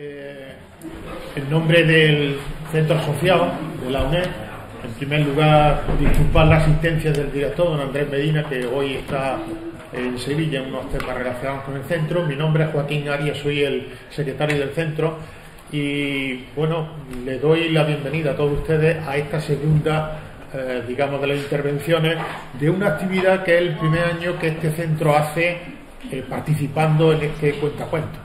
En nombre del Centro Asociado de la UNED, en primer lugar, disculpar la asistencia del director, don Andrés Medina, que hoy está en Sevilla en unos temas relacionados con el centro. Mi nombre es Joaquín Arias, soy el secretario del centro y, bueno, le doy la bienvenida a todos ustedes a esta segunda, digamos, de las intervenciones de una actividad que es el primer año que este centro hace participando en este cuentacuentos.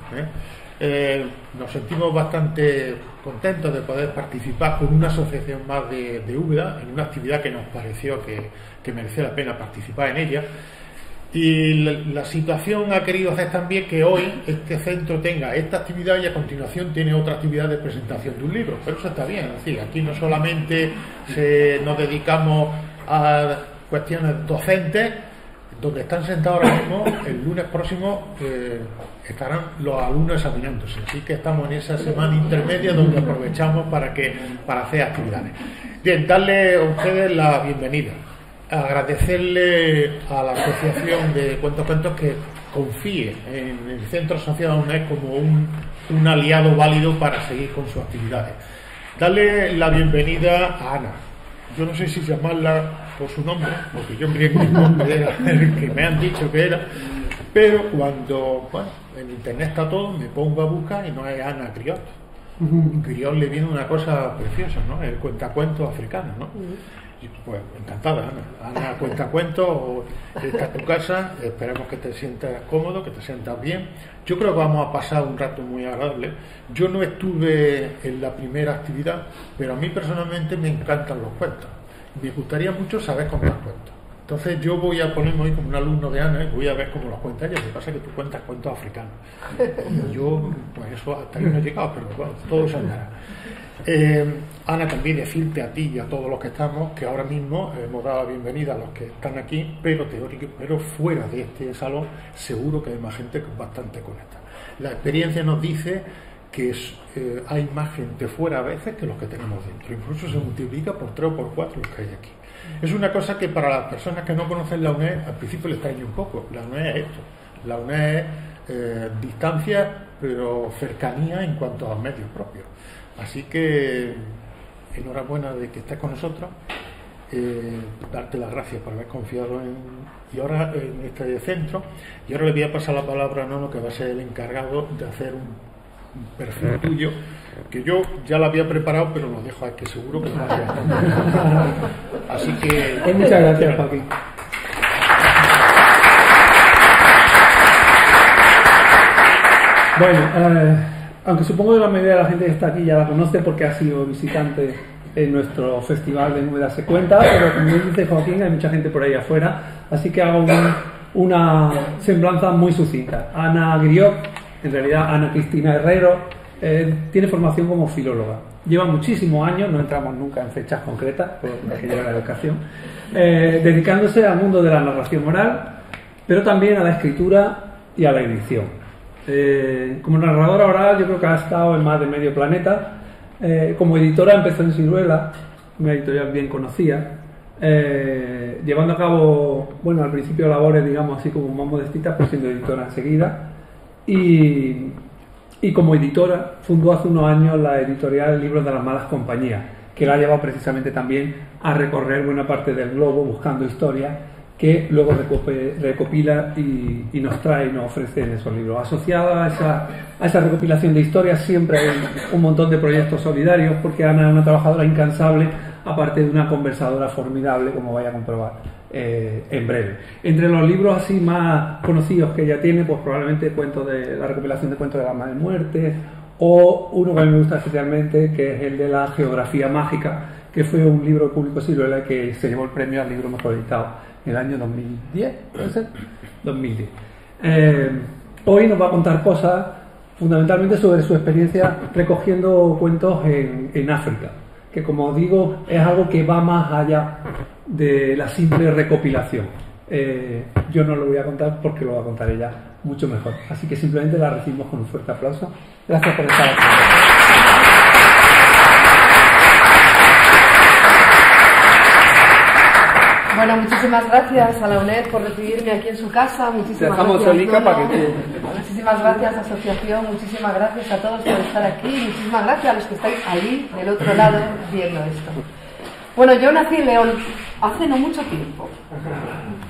Nos sentimos bastante contentos de poder participar con una asociación más de Úbeda en una actividad que nos pareció que merecía la pena participar en ella. Y la situación ha querido hacer también que hoy este centro tenga esta actividad y a continuación tiene otra actividad de presentación de un libro. Pero eso está bien, es decir, aquí no solamente nos dedicamos a cuestiones docentes. Donde están sentados ahora mismo, el lunes próximo estarán los alumnos examinándose, así que estamos en esa semana intermedia donde aprovechamos para hacer actividades. Bien, darle a ustedes la bienvenida, agradecerle a la Asociación de Cuentos que confíe en el Centro Asociado UNED como un aliado válido para seguir con sus actividades. Darle la bienvenida a Ana. Yo no sé si llamarla por su nombre, porque yo creía que mi nombre era el que me han dicho que era, pero cuando, bueno, en internet está todo, me pongo a buscar y no es Ana Griot. Griot le viene una cosa preciosa, ¿no? El cuentacuentos africano, ¿no? Y pues encantada, Ana. Ana cuentacuentos, está en tu casa, esperemos que te sientas cómodo, que te sientas bien. Yo creo que vamos a pasar un rato muy agradable. Yo no estuve en la primera actividad, pero a mí personalmente me encantan los cuentos. Me gustaría mucho saber contar cuentos. Entonces yo voy a ponerme hoy como un alumno de Ana y voy a ver cómo los cuenta ella. Lo que pasa es que tú cuentas cuentos africanos. Y yo, pues eso hasta ahí no he llegado, pero bueno, todo se andará. Ana, también decirte a ti y a todos los que estamos que ahora mismo hemos dado la bienvenida a los que están aquí, pero fuera de este salón seguro que hay más gente bastante conectada. La experiencia nos dice que hay más gente fuera a veces que los que tenemos dentro, incluso se multiplica por 3 o por 4 los que hay aquí. Es una cosa que para las personas que no conocen la UNED al principio les extraña un poco. La UNED es esto, la UNED es distancia pero cercanía en cuanto a los medios propios. Así que enhorabuena de que estés con nosotros, darte las gracias por haber confiado en este centro. Y ahora le voy a pasar la palabra a Nono, que va a ser el encargado de hacer un perfil tuyo, que yo ya lo había preparado, pero lo dejo aquí, que seguro que lo va a hacer. Así que pues muchas gracias, Joaquín. Bueno, aunque supongo que la mayoría de la gente que está aquí ya la conoce porque ha sido visitante en nuestro festival de Úbeda se cuenta, pero como dice Joaquín, hay mucha gente por ahí afuera, así que hago una semblanza muy sucinta. Ana Griot, en realidad Ana Cristina Herrero, tiene formación como filóloga. Lleva muchísimos años, no entramos nunca en fechas concretas, por lo que lleva la educación, dedicándose al mundo de la narración oral, pero también a la escritura y a la edición. Como narradora oral yo creo que ha estado en más de medio planeta. Como editora empezó en Siruela, una editorial bien conocida, llevando a cabo, bueno, al principio labores, digamos así como más modestitas, pues siendo editora enseguida. Y como editora fundó hace unos años la editorial Libros de las Malas Compañías, que la ha llevado precisamente también a recorrer buena parte del globo buscando historias que luego recopila y nos trae y nos ofrece en esos libros. Asociada a esa recopilación de historias siempre hay un montón de proyectos solidarios, porque Ana es una trabajadora incansable, aparte de una conversadora formidable, como vaya a comprobar en breve. Entre los libros así más conocidos que ella tiene, pues probablemente la recopilación de cuentos de la Madre Muerte, o uno que a mí me gusta especialmente, que es el de la Geografía Mágica, que fue un libro público Siruela que se llevó el premio al libro mejor editado en el año 2010, ¿puede ser? 2010. Hoy nos va a contar cosas fundamentalmente sobre su experiencia recogiendo cuentos en África, que como digo es algo que va más allá de la simple recopilación. Yo no lo voy a contar porque lo va a contar ella mucho mejor, así que simplemente la recibimos con un fuerte aplauso. Gracias por estar aquí. Bueno, muchísimas gracias a la UNED por recibirme aquí en su casa. Muchísimas gracias, muchísimas gracias, asociación. Muchísimas gracias a todos por estar aquí. Muchísimas gracias a los que estáis ahí, del otro lado, viendo esto. Bueno, yo nací en León hace no mucho tiempo.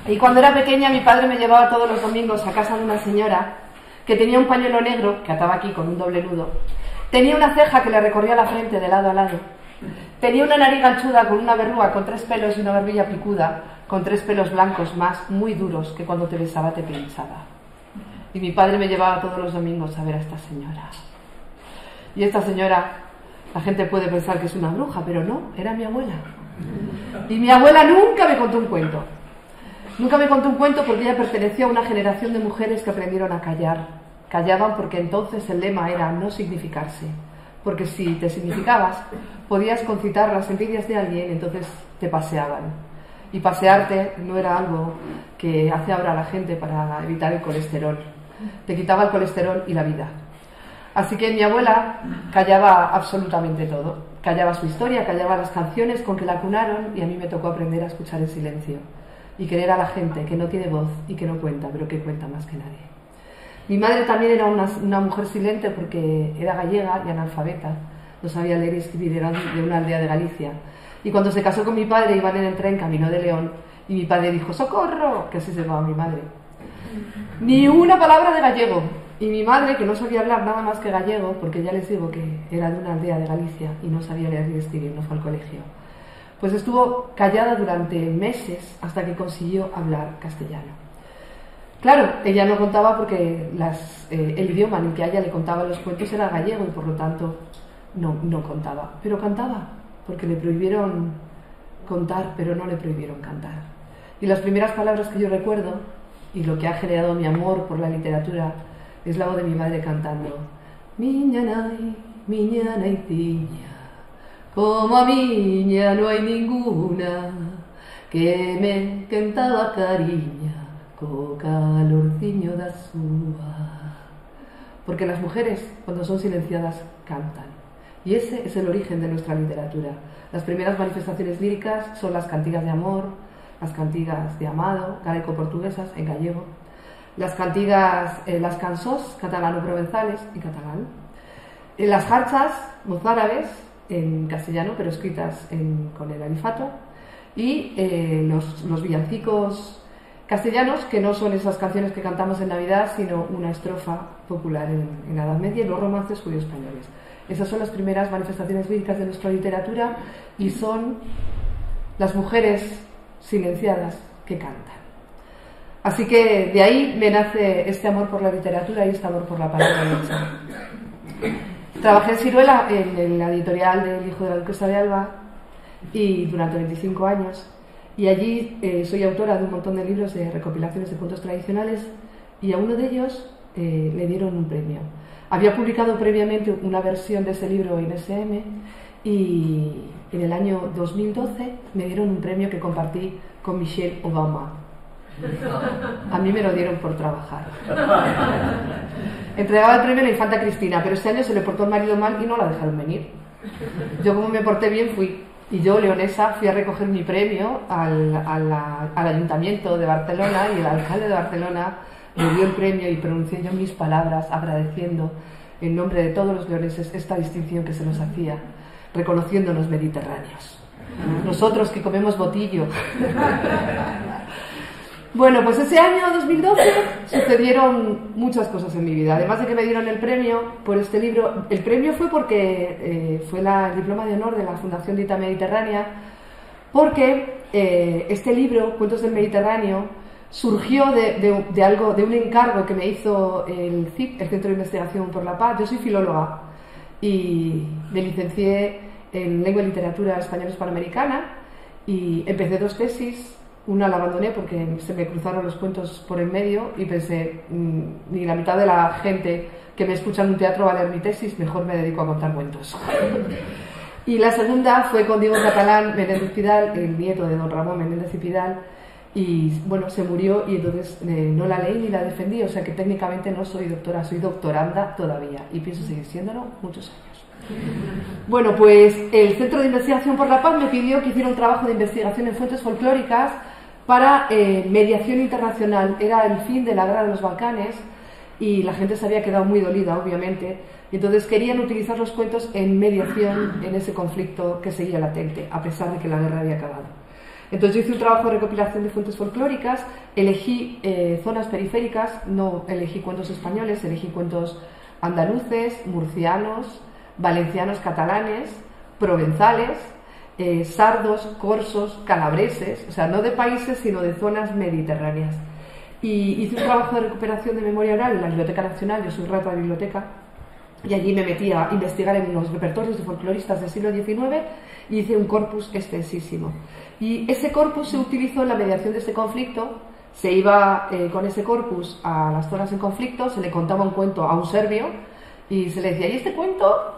Y cuando era pequeña, mi padre me llevaba todos los domingos a casa de una señora que tenía un pañuelo negro, que ataba aquí con un doble nudo. Tenía una ceja que le recorría la frente de lado a lado. Tenía una nariz ganchuda con una verruga con 3 pelos y una barbilla picuda con 3 pelos blancos más, muy duros, que cuando te besaba te pinchaba. Y mi padre me llevaba todos los domingos a ver a esta señora. Y esta señora, la gente puede pensar que es una bruja, pero no, era mi abuela. Y mi abuela nunca me contó un cuento. Nunca me contó un cuento porque ella pertenecía a una generación de mujeres que aprendieron a callar. Callaban porque entonces el lema era no significarse. Porque si te significabas, podías concitar las envidias de alguien, entonces te paseaban. Y pasearte no era algo que hace ahora la gente para evitar el colesterol. Te quitaba el colesterol y la vida. Así que mi abuela callaba absolutamente todo. Callaba su historia, callaba las canciones con que la cunaron, y a mí me tocó aprender a escuchar en silencio y querer a la gente que no tiene voz y que no cuenta, pero que cuenta más que nadie. Mi madre también era una mujer silente porque era gallega y analfabeta, no sabía leer y escribir, era de una aldea de Galicia. Y cuando se casó con mi padre iban en el tren camino de León y mi padre dijo ¡socorro!, que así se llamaba mi madre. Ni una palabra de gallego. Y mi madre, que no sabía hablar nada más que gallego, porque ya les digo que era de una aldea de Galicia y no sabía leer ni escribir, no fue al colegio, pues estuvo callada durante meses hasta que consiguió hablar castellano. Claro, ella no contaba porque el idioma en el que a ella le contaban los cuentos era gallego y por lo tanto no contaba. Pero cantaba, porque le prohibieron contar, pero no le prohibieron cantar. Y las primeras palabras que yo recuerdo, y lo que ha generado mi amor por la literatura, es la voz de mi madre cantando Miña nai tiña, como a miña no hay ninguna, que me cantaba cariña co calorciño da súa. Porque las mujeres, cuando son silenciadas, cantan. Y ese es el origen de nuestra literatura. Las primeras manifestaciones líricas son las cantigas de amor, las cantigas de amado, galaico-portuguesas en gallego, las cantigas, las cançós catalano-provenzales en catalán, las jarchas mozárabes en castellano, pero escritas con el alifato, y los villancicos castellanos, que no son esas canciones que cantamos en Navidad, sino una estrofa popular en la Edad Media, y los romances judío-españoles. Esas son las primeras manifestaciones líricas de nuestra literatura y son las mujeres silenciadas que cantan. Así que de ahí me nace este amor por la literatura y este amor por la palabra hecha. Trabajé en Siruela, en la editorial del Hijo de la Duquesa de Alba, y durante 25 años. Y allí soy autora de un montón de libros de recopilaciones de cuentos tradicionales, y a uno de ellos le dieron un premio. Había publicado previamente una versión de ese libro en SM, y en el año 2012 me dieron un premio que compartí con Michelle Obama. A mí me lo dieron por trabajar. Entregaba el premio a la infanta Cristina, pero este año se le portó el marido mal y no la dejaron venir. Yo, como me porté bien, fui. Y yo, leonesa, fui a recoger mi premio al Ayuntamiento de Barcelona, y el alcalde de Barcelona me dio el premio y pronuncié yo mis palabras agradeciendo en nombre de todos los leoneses esta distinción que se nos hacía, reconociéndonos mediterráneos. Nosotros que comemos botillo. Bueno, pues ese año 2012 sucedieron muchas cosas en mi vida. Además de que me dieron el premio por este libro, el premio fue porque fue el diploma de honor de la Fundación Dita Mediterránea, porque este libro, Cuentos del Mediterráneo, surgió de un encargo que me hizo el CIP, el Centro de Investigación por la Paz. Yo soy filóloga y me licencié en Lengua y Literatura Española Hispanoamericana y empecé 2 tesis. Una la abandoné porque se me cruzaron los cuentos por en medio y pensé, ni la mitad de la gente que me escucha en un teatro va a leer mi tesis, mejor me dedico a contar cuentos. Y la segunda fue con Diego Catalán Menéndez Pidal, el nieto de don Ramón Menéndez y Pidal, y bueno, se murió y entonces no la leí ni la defendí, o sea que técnicamente no soy doctora, soy doctoranda todavía y pienso seguir siéndolo muchos años. Bueno, pues el Centro de Investigación por la Paz me pidió que hiciera un trabajo de investigación en fuentes folclóricas para mediación internacional. Era el fin de la guerra de los Balcanes y la gente se había quedado muy dolida, obviamente. Entonces querían utilizar los cuentos en mediación en ese conflicto que seguía latente, a pesar de que la guerra había acabado. Entonces yo hice un trabajo de recopilación de fuentes folclóricas, elegí zonas periféricas, no elegí cuentos españoles, elegí cuentos andaluces, murcianos, valencianos, catalanes, provenzales, sardos, corsos, calabreses, o sea, no de países sino de zonas mediterráneas. Y hice un trabajo de recuperación de memoria oral en la Biblioteca Nacional, yo soy rata de biblioteca, y allí me metí a investigar en los repertorios de folcloristas del siglo XIX y hice un corpus extensísimo. Y ese corpus se utilizó en la mediación de este conflicto. Se iba con ese corpus a las zonas en conflicto, se le contaba un cuento a un serbio y se le decía, ¿y este cuento?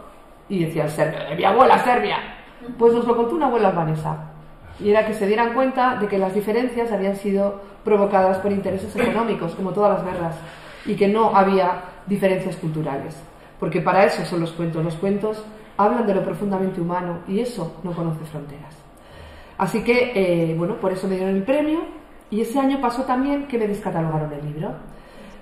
Y decía el serbio, de mi abuela Serbia. Pues nos lo contó una abuela albanesa. Y era que se dieran cuenta de que las diferencias habían sido provocadas por intereses económicos, como todas las guerras, y que no había diferencias culturales. Porque para eso son los cuentos. Los cuentos hablan de lo profundamente humano y eso no conoce fronteras. Así que, bueno, por eso me dieron el premio y ese año pasó también que me descatalogaron el libro.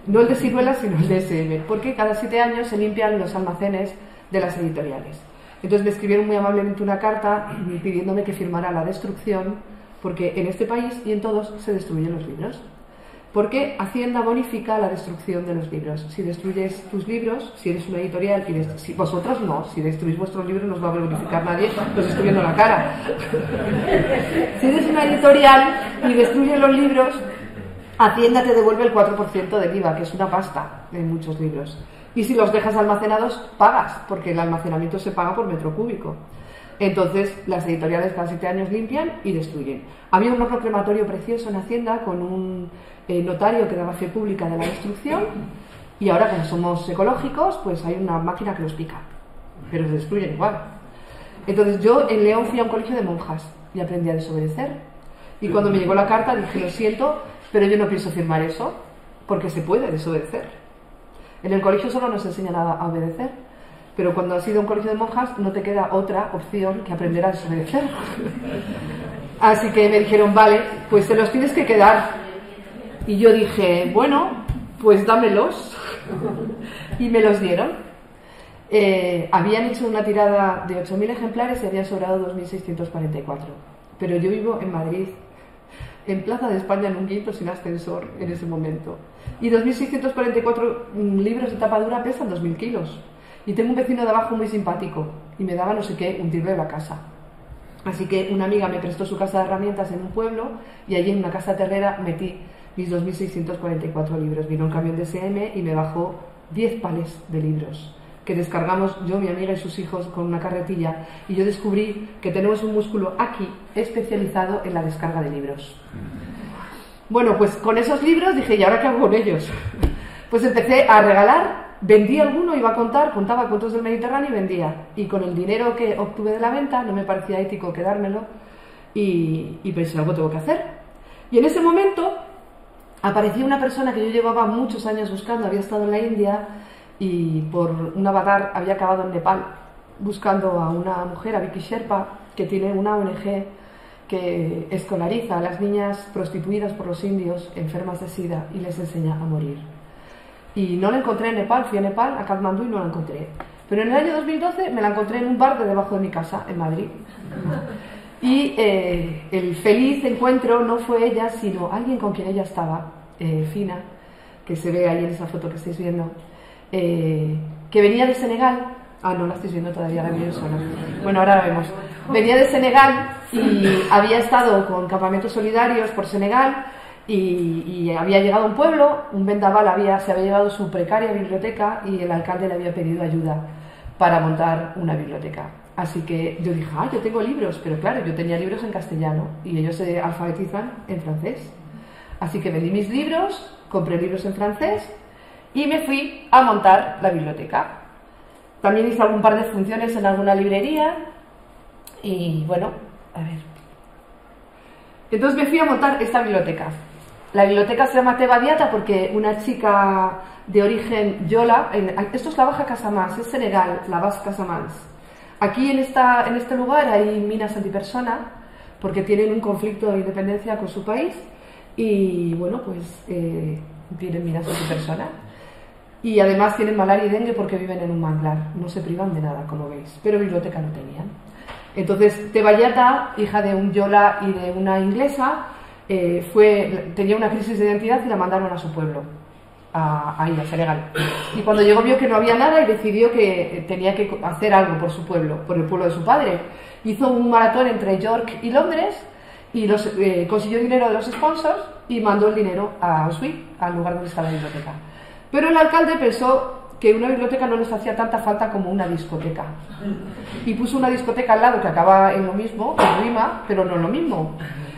No el de Ciruelas, sino el de SM, porque cada 7 años se limpian los almacenes de las editoriales. Entonces me escribieron muy amablemente una carta pidiéndome que firmara la destrucción, porque en este país y en todos se destruyen los libros. Porque Hacienda bonifica la destrucción de los libros. Si destruyes tus libros, si eres una editorial, y si vosotros no, si destruís vuestros libros no os va a bonificar nadie, os estoy viendo la cara. Si eres una editorial y destruyes los libros, Hacienda te devuelve el 4% del IVA, que es una pasta en muchos libros. Y si los dejas almacenados, pagas, porque el almacenamiento se paga por metro cúbico. Entonces, las editoriales cada 7 años limpian y destruyen. Había un horno crematorio precioso en Hacienda con un notario que daba fe pública de la destrucción y ahora, como somos ecológicos, pues hay una máquina que los pica, pero se destruyen igual. Entonces yo en León fui a un colegio de monjas y aprendí a desobedecer. Y cuando me llegó la carta dije, lo siento, pero yo no pienso firmar eso, porque se puede desobedecer. En el colegio solo nos enseñan a obedecer, pero cuando has ido a un colegio de monjas no te queda otra opción que aprender a desobedecer. Así que me dijeron, vale, pues te los tienes que quedar. Y yo dije, bueno, pues dámelos. Y me los dieron. Habían hecho una tirada de 8.000 ejemplares y habían sobrado 2.644. Pero yo vivo en Madrid, en Plaza de España, en un quinto sin ascensor en ese momento. Y 2.644 libros de tapa dura pesan 2.000 kilos. Y tengo un vecino de abajo muy simpático y me daba no sé qué, un tiro de la casa. Así que una amiga me prestó su casa de herramientas en un pueblo y allí en una casa terrera metí mis 2.644 libros. Vino un camión de SM y me bajó 10 palés de libros que descargamos yo, mi amiga y sus hijos con una carretilla, y yo descubrí que tenemos un músculo aquí especializado en la descarga de libros. Bueno, pues con esos libros dije, ¿y ahora qué hago con ellos? Pues empecé a regalar. Vendí alguno, iba a contar, contaba cuentos del Mediterráneo y vendía. Y con el dinero que obtuve de la venta no me parecía ético quedármelo y pensé, algo tengo que hacer. Y en ese momento apareció una persona que yo llevaba muchos años buscando, había estado en la India y por un avatar había acabado en Nepal buscando a una mujer, a Vicky Sherpa, que tiene una ONG que escolariza a las niñas prostituidas por los indios enfermas de SIDA y les enseña a morir. Y no la encontré en Nepal, fui a Nepal, a Katmandú, y no la encontré. Pero en el año 2012 me la encontré en un bar de debajo de mi casa, en Madrid. Y el feliz encuentro no fue ella, sino alguien con quien ella estaba, Fina, que se ve ahí en esa foto que estáis viendo, que venía de Senegal. Ah, no la estáis viendo todavía, la vi sola. Bueno, ahora la vemos. Venía de Senegal y había estado con campamentos solidarios por Senegal. Y había llegado a un pueblo, un vendaval se había llevado su precaria biblioteca y el alcalde le había pedido ayuda para montar una biblioteca. Así que yo dije, yo tengo libros, pero claro, yo tenía libros en castellano y ellos se alfabetizan en francés. Así que vendí mis libros, compré libros en francés y me fui a montar la biblioteca. También hice algún par de funciones en alguna librería y bueno, a ver. Entonces me fui a montar esta biblioteca. La biblioteca se llama Teba Diatta porque una chica de origen yola, esto es la Baja Casamance, es Senegal, la Baja Casamance. Aquí en este lugar hay minas antipersona porque tienen un conflicto de independencia con su país y bueno, pues tienen minas antipersona. Y además tienen malaria y dengue porque viven en un manglar, no se privan de nada, como veis, pero biblioteca no tenían. Entonces, Tebayata, hija de un yola y de una inglesa, tenía una crisis de identidad y la mandaron a su pueblo, ahí, a Senegal. Y cuando llegó vio que no había nada y decidió que tenía que hacer algo por su pueblo, por el pueblo de su padre. Hizo un maratón entre York y Londres y consiguió dinero de los sponsors y mandó el dinero a Auschwitz, al lugar donde estaba la biblioteca. Pero el alcalde pensó que una biblioteca no les hacía tanta falta como una discoteca. Y puso una discoteca al lado que acaba en lo mismo, en rima, pero no en lo mismo.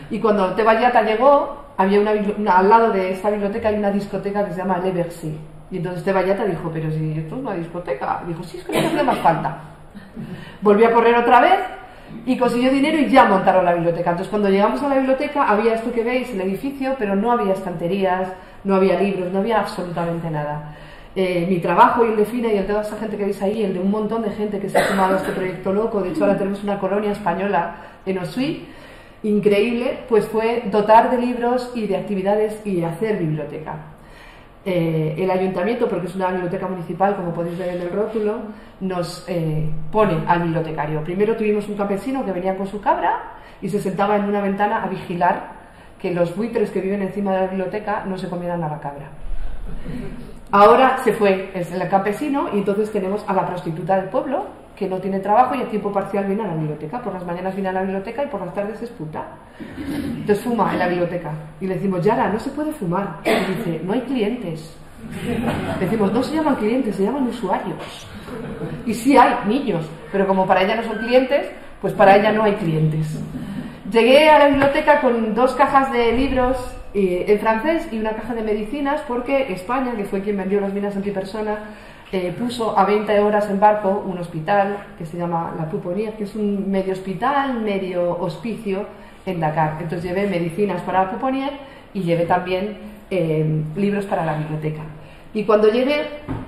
Y cuando Tebayata llegó, había al lado de esta biblioteca hay una discoteca que se llama Le Bercy. Y entonces Tebayata dijo, pero si esto es una discoteca. Dijo, sí, es que no les hace más falta. Volvió a correr otra vez y consiguió dinero y ya montaron la biblioteca. Entonces cuando llegamos a la biblioteca había esto que veis, el edificio, pero no había estanterías, no había libros, no había absolutamente nada. Mi trabajo y el de Fina y el de toda esa gente que veis ahí, el de un montón de gente que se ha sumado a este proyecto loco, de hecho ahora tenemos una colonia española en Auschwitz, increíble, pues fue dotar de libros y de actividades y hacer biblioteca. El ayuntamiento, porque es una biblioteca municipal, como podéis ver en el rótulo, nos pone al bibliotecario. Primero tuvimos un campesino que venía con su cabra y se sentaba en una ventana a vigilar que los buitres que viven encima de la biblioteca no se comieran a la cabra. Ahora se fue el campesino y entonces tenemos a la prostituta del pueblo que no tiene trabajo y a tiempo parcial viene a la biblioteca. Por las mañanas viene a la biblioteca y por las tardes es puta. Entonces fuma en la biblioteca. Y le decimos, Yara, no se puede fumar. Y dice, no hay clientes. Le decimos, no se llaman clientes, se llaman usuarios. Y sí hay niños, pero como para ella no son clientes, pues para ella no hay clientes. Llegué a la biblioteca con 2 cajas de libros en francés y una caja de medicinas porque España, que fue quien vendió las minas antipersona, puso a 20 horas en barco un hospital que se llama La Pouponnière, que es un medio hospital, medio hospicio en Dakar. Entonces llevé medicinas para La Pouponnière y llevé también libros para la biblioteca. Y cuando llegué,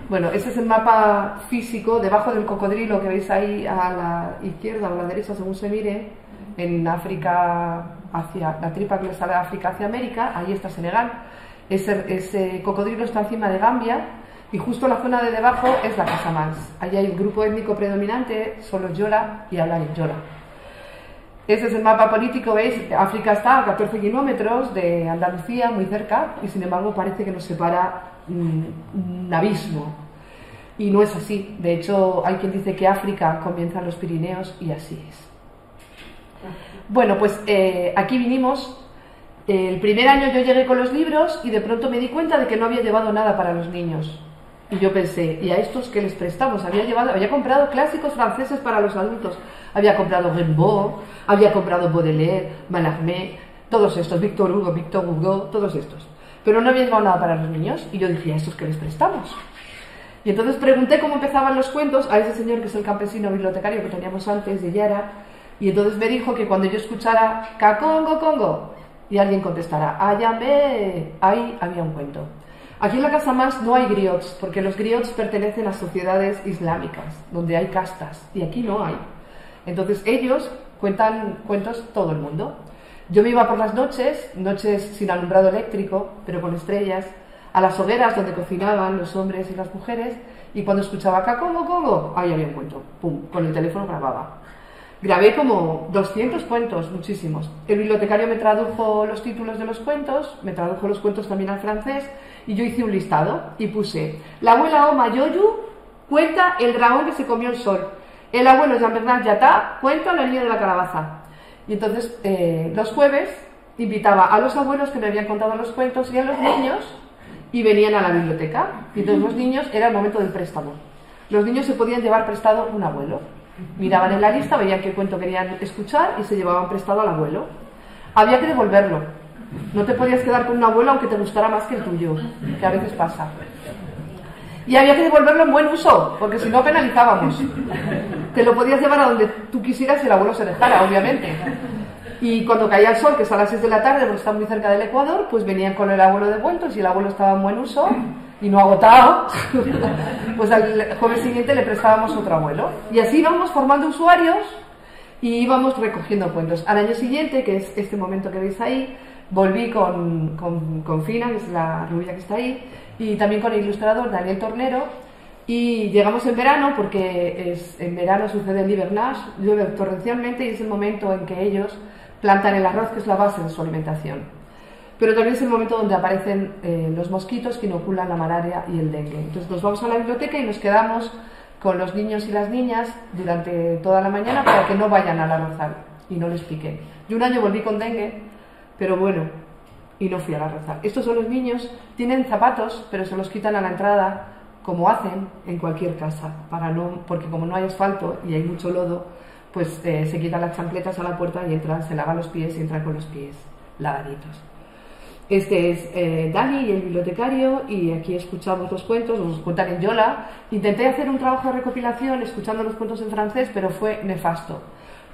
bueno, ese es el mapa físico, debajo del cocodrilo que veis ahí a la izquierda o a la derecha según se mire, en África, hacia la tripa que le sale de África hacia América, ahí está Senegal. Ese cocodrilo está encima de Gambia y justo la zona de debajo es la Casamance. Allí hay un grupo étnico predominante, son los Yola y hablan en Yola. Este es el mapa político, veis, África está a 14 kilómetros de Andalucía, muy cerca, y sin embargo parece que nos separa un abismo. Y no es así. De hecho, hay quien dice que África comienza en los Pirineos y así es. Bueno, pues aquí vinimos. El primer año yo llegué con los libros y de pronto me di cuenta de que no había llevado nada para los niños. Y yo pensé, ¿y a estos qué les prestamos? Había comprado clásicos franceses para los adultos. Había comprado Rimbaud, había comprado Baudelaire, Mallarmé, todos estos, Victor Hugo, todos estos. Pero no había llevado nada para los niños. Y yo dije, ¿a estos qué les prestamos? Y entonces pregunté cómo empezaban los cuentos a ese señor que es el campesino bibliotecario que teníamos antes, de Yara. Y entonces me dijo que cuando yo escuchara Kakongo Congo y alguien contestara Ayambe, ahí había un cuento. Aquí en la Casamance no hay griots, porque los griots pertenecen a sociedades islámicas, donde hay castas, y aquí no hay. Entonces ellos cuentan cuentos todo el mundo. Yo me iba por las noches sin alumbrado eléctrico, pero con estrellas, a las hogueras donde cocinaban los hombres y las mujeres, y cuando escuchaba Kakongo Congo, ahí había un cuento. Pum, con el teléfono grababa. Grabé como 200 cuentos, muchísimos. El bibliotecario me tradujo los títulos de los cuentos, me tradujo los cuentos también al francés, y yo hice un listado y puse: la abuela Oma Yoyu cuenta el dragón que se comió el sol. El abuelo Jean-Bernard Yatta cuenta la niña de la calabaza. Y entonces los jueves invitaba a los abuelos que me habían contado los cuentos y a los niños, y venían a la biblioteca. Y entonces los niños, era el momento del préstamo. Los niños se podían llevar prestado un abuelo. Miraban en la lista, veían qué cuento querían escuchar y se llevaban prestado al abuelo. Había que devolverlo. No te podías quedar con un abuelo aunque te gustara más que el tuyo, que a veces pasa. Y había que devolverlo en buen uso, porque si no penalizábamos. Te lo podías llevar a donde tú quisieras y el abuelo se dejara, obviamente. Y cuando caía el sol, que es a las 6 de la tarde, porque está muy cerca del Ecuador, pues venían con el abuelo devuelto, y si el abuelo estaba en buen uso y no agotado, pues al jueves siguiente le prestábamos otro abuelo. Y así íbamos formando usuarios y íbamos recogiendo cuentos. Al año siguiente, que es este momento que veis ahí, volví con Fina, que es la rubia que está ahí, y también con el ilustrador Daniel Tornero, y llegamos en verano porque en verano sucede el hivernage, llueve torrencialmente y es el momento en que ellos plantan el arroz, que es la base de su alimentación. Pero también es el momento donde aparecen los mosquitos que inoculan la malaria y el dengue. Entonces nos vamos a la biblioteca y nos quedamos con los niños y las niñas durante toda la mañana para que no vayan al arrozal y no les piquen. Yo un año volví con dengue, pero bueno, y no fui al arrozal. Estos son los niños, tienen zapatos, pero se los quitan a la entrada, como hacen en cualquier casa, porque como no hay asfalto y hay mucho lodo, pues se quitan las chancletas a la puerta y entran, se lavan los pies y entran con los pies lavaditos. Este es Dani y el bibliotecario, y aquí escuchamos los cuentos, nos cuentan en Yola. Intenté hacer un trabajo de recopilación escuchando los cuentos en francés, pero fue nefasto,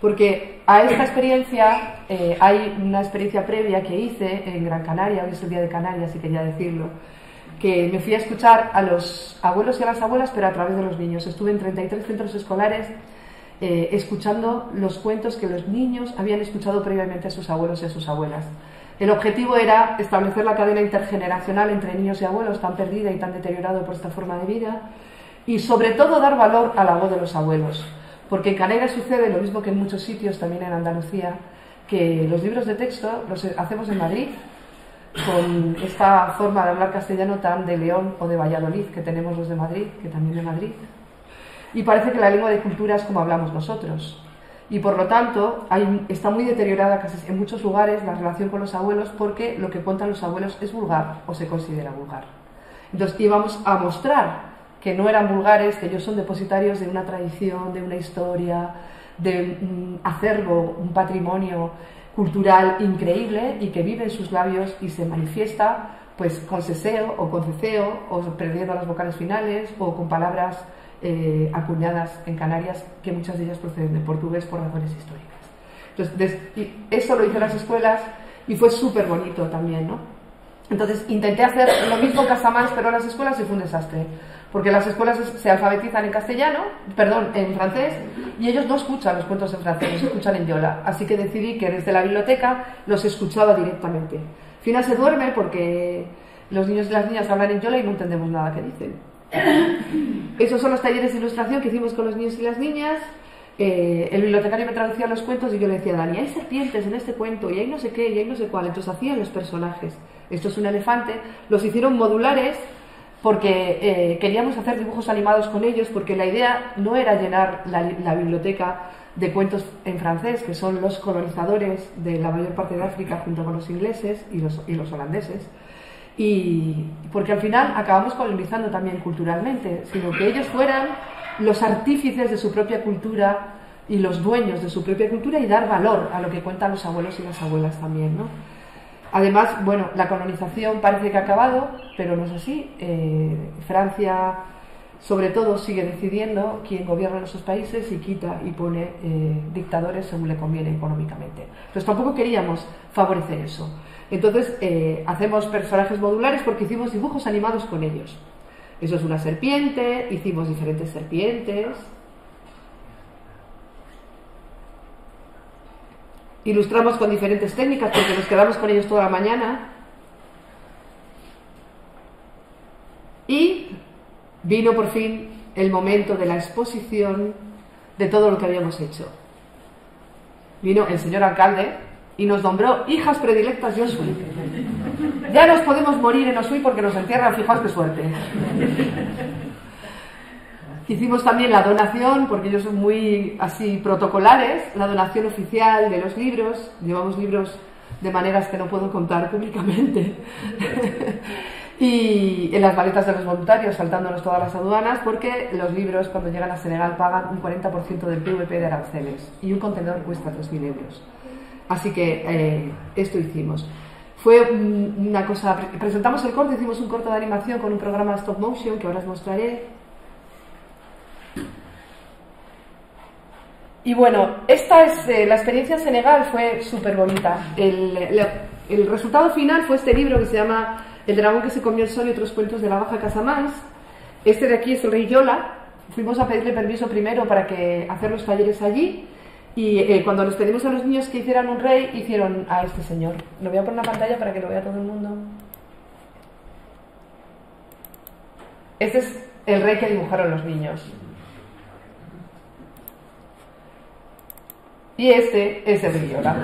porque a esta experiencia hay una experiencia previa que hice en Gran Canaria, hoy es el día de Canarias y quería decirlo, que me fui a escuchar a los abuelos y a las abuelas, pero a través de los niños. Estuve en 33 centros escolares escuchando los cuentos que los niños habían escuchado previamente a sus abuelos y a sus abuelas. El objetivo era establecer la cadena intergeneracional entre niños y abuelos, tan perdida y tan deteriorado por esta forma de vida, y sobre todo dar valor a la voz de los abuelos, porque en Canarias sucede lo mismo que en muchos sitios, también en Andalucía, que los libros de texto los hacemos en Madrid, con esta forma de hablar castellano tan de León o de Valladolid que tenemos los de Madrid, que también de Madrid, y parece que la lengua de cultura es como hablamos nosotros. Y por lo tanto está muy deteriorada casi en muchos lugares la relación con los abuelos, porque lo que cuentan los abuelos es vulgar o se considera vulgar. Entonces íbamos a mostrar que no eran vulgares, que ellos son depositarios de una tradición, de una historia, de un acervo, un patrimonio cultural increíble, y que vive en sus labios y se manifiesta pues con seseo o con ceceo, o perdiendo las vocales finales, o con palabras acuñadas en Canarias, que muchas de ellas proceden de portugués por razones históricas. Entonces, eso lo hice en las escuelas y fue súper bonito también, ¿no? Entonces intenté hacer lo mismo en Casamance, pero en las escuelas, y fue un desastre, porque las escuelas se alfabetizan en en francés, y ellos no escuchan los cuentos en francés, los escuchan en Yola. Así que decidí que desde la biblioteca los escuchaba directamente. Fina se duerme porque los niños y las niñas hablan en Yola y no entendemos nada que dicen. Esos son los talleres de ilustración que hicimos con los niños y las niñas. El bibliotecario me traducía los cuentos y yo le decía a Dani, hay serpientes en este cuento y hay no sé qué y hay no sé cuál. Entonces hacían los personajes. Esto es un elefante. Los hicieron modulares porque queríamos hacer dibujos animados con ellos, porque la idea no era llenar la biblioteca de cuentos en francés, que son los colonizadores de la mayor parte de África junto con los ingleses y los holandeses, y porque al final acabamos colonizando también culturalmente, sino que ellos fueran los artífices de su propia cultura y los dueños de su propia cultura, y dar valor a lo que cuentan los abuelos y las abuelas también, ¿no? Además, bueno, la colonización parece que ha acabado, pero no es así. Francia, sobre todo, sigue decidiendo quién gobierna en esos países y quita y pone dictadores según le conviene económicamente. Entonces tampoco queríamos favorecer eso. Entonces hacemos personajes modulares porque hicimos dibujos animados con ellos. Eso es una serpiente, hicimos diferentes serpientes. Ilustramos con diferentes técnicas porque nos quedamos con ellos toda la mañana. Y vino por fin el momento de la exposición de todo lo que habíamos hecho. Vino el señor alcalde y nos nombró hijas predilectas de Osui. Ya nos podemos morir en Osui porque nos entierran, fijaos qué suerte. Hicimos también la donación, porque ellos son muy así protocolares, la donación oficial de los libros. Llevamos libros de maneras que no puedo contar públicamente. Y en las maletas de los voluntarios, saltándonos todas las aduanas, porque los libros cuando llegan a Senegal pagan un 40% del PVP de aranceles y un contenedor cuesta 3.000 euros. Así que esto hicimos. Fue una cosa... Presentamos el corto, hicimos un corto de animación con un programa de stop motion que ahora os mostraré. Y bueno, esta es la experiencia en Senegal, fue súper bonita. El resultado final fue este libro que se llama El dragón que se comió el sol y otros cuentos de la Baja Casamance. Este de aquí es el rey Yola. Fuimos a pedirle permiso primero para hacer los talleres allí. Y cuando les pedimos a los niños que hicieran un rey, hicieron a este señor. Lo voy a poner en la pantalla para que lo vea todo el mundo. Este es el rey que dibujaron los niños. Y este es el Viola.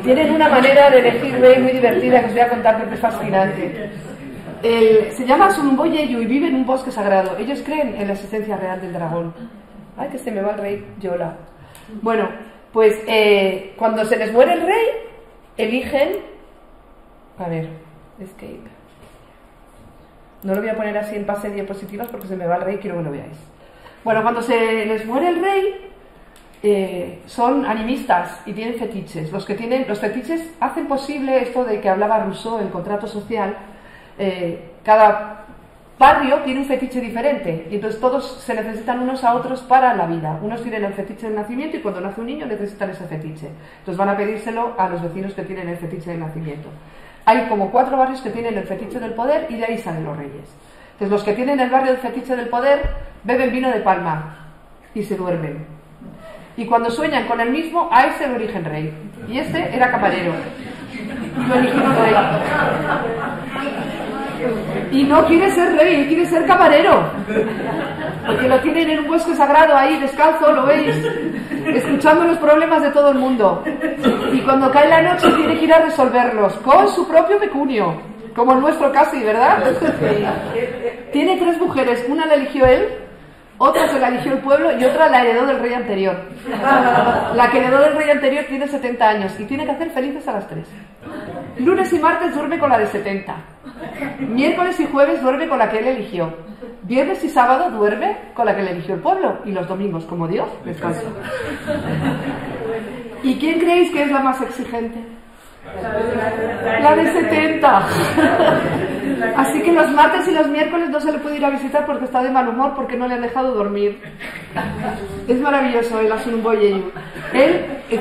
Tienen una manera de elegir rey muy divertida que os voy a contar porque es fascinante. Se llama Sunumboyeyu y vive en un bosque sagrado. Ellos creen en la existencia real del dragón. Ay, que se me va el rey Yola. Bueno, pues cuando se les muere el rey, eligen... A ver, escape. No lo voy a poner así en pase de diapositivas porque se me va el rey y quiero que lo veáis. Bueno, cuando se les muere el rey, son animistas y tienen fetiches. Los fetiches hacen posible esto de que hablaba Rousseau, el contrato social. Cada barrio tiene un fetiche diferente y entonces todos se necesitan unos a otros para la vida. Unos tienen el fetiche del nacimiento y cuando nace un niño necesitan ese fetiche. Entonces van a pedírselo a los vecinos que tienen el fetiche del nacimiento. Hay como 4 barrios que tienen el fetiche del poder y de ahí salen los reyes. Entonces los que tienen el barrio del fetiche del poder beben vino de palma y se duermen. Y cuando sueñan con el mismo, a ese lo eligen rey. Y este era camarero. Y lo eligieron rey. Y no quiere ser rey, quiere ser camarero. Porque lo tienen en un bosque sagrado ahí, descalzo, lo veis, escuchando los problemas de todo el mundo. Y cuando cae la noche tiene que ir a resolverlos con su propio pecunio, como el nuestro casi, ¿verdad? Tiene 3 mujeres, una la eligió él, otra se la eligió el pueblo y otra la heredó del rey anterior. La que heredó del rey anterior tiene 70 años y tiene que hacer felices a las 3. Lunes y martes duerme con la de 70. Miércoles y jueves duerme con la que él eligió. Viernes y sábado duerme con la que le eligió el pueblo. Y los domingos, como Dios, descansa. ¿Y quién creéis que es la más exigente? La de 70. Así que los martes y los miércoles no se le puede ir a visitar porque está de mal humor porque no le han dejado dormir. Es maravilloso el Asunumboyeyu.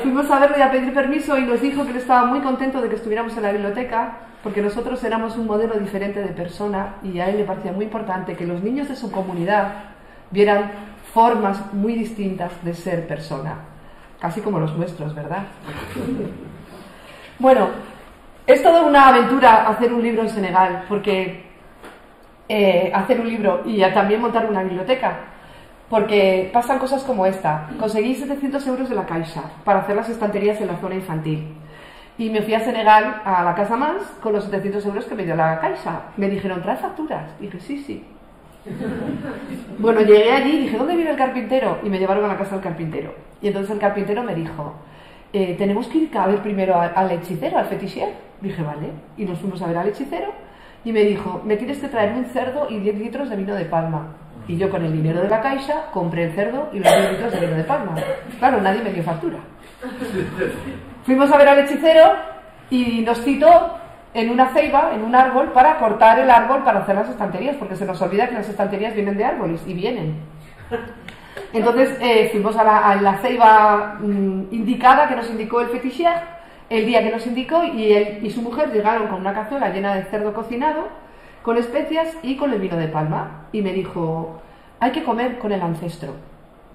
Fuimos a verlo y a pedir permiso y nos dijo que él estaba muy contento de que estuviéramos en la biblioteca porque nosotros éramos un modelo diferente de persona y a él le parecía muy importante que los niños de su comunidad vieran formas muy distintas de ser persona, casi como los nuestros, ¿verdad? Bueno, es toda una aventura hacer un libro en Senegal, porque hacer un libro y también montar una biblioteca, porque pasan cosas como esta. Conseguí 700 euros de la Caixa para hacer las estanterías en la zona infantil. Y me fui a Senegal, a la Casa Mans, con los 700 euros que me dio la Caixa. Me dijeron, ¿traes facturas? Y dije, sí. Bueno, llegué allí y dije, ¿dónde vive el carpintero? Y me llevaron a la casa del carpintero. Y entonces el carpintero me dijo, tenemos que ir a ver primero al hechicero, al fetichier. Dije, vale. Y nos fuimos a ver al hechicero y me dijo, me tienes que traer un cerdo y 10 litros de vino de palma. Y yo con el dinero de la Caixa compré el cerdo y los 10 litros de vino de palma. Claro, nadie me dio factura. Fuimos a ver al hechicero y nos citó en una ceiba, en un árbol, para cortar el árbol para hacer las estanterías, porque se nos olvida que las estanterías vienen de árboles, y vienen. Entonces fuimos a la ceiba indicada que nos indicó el fetichier, el día que nos indicó, y él y su mujer llegaron con una cazuela llena de cerdo cocinado, con especias y con el vino de palma. Y me dijo, hay que comer con el ancestro,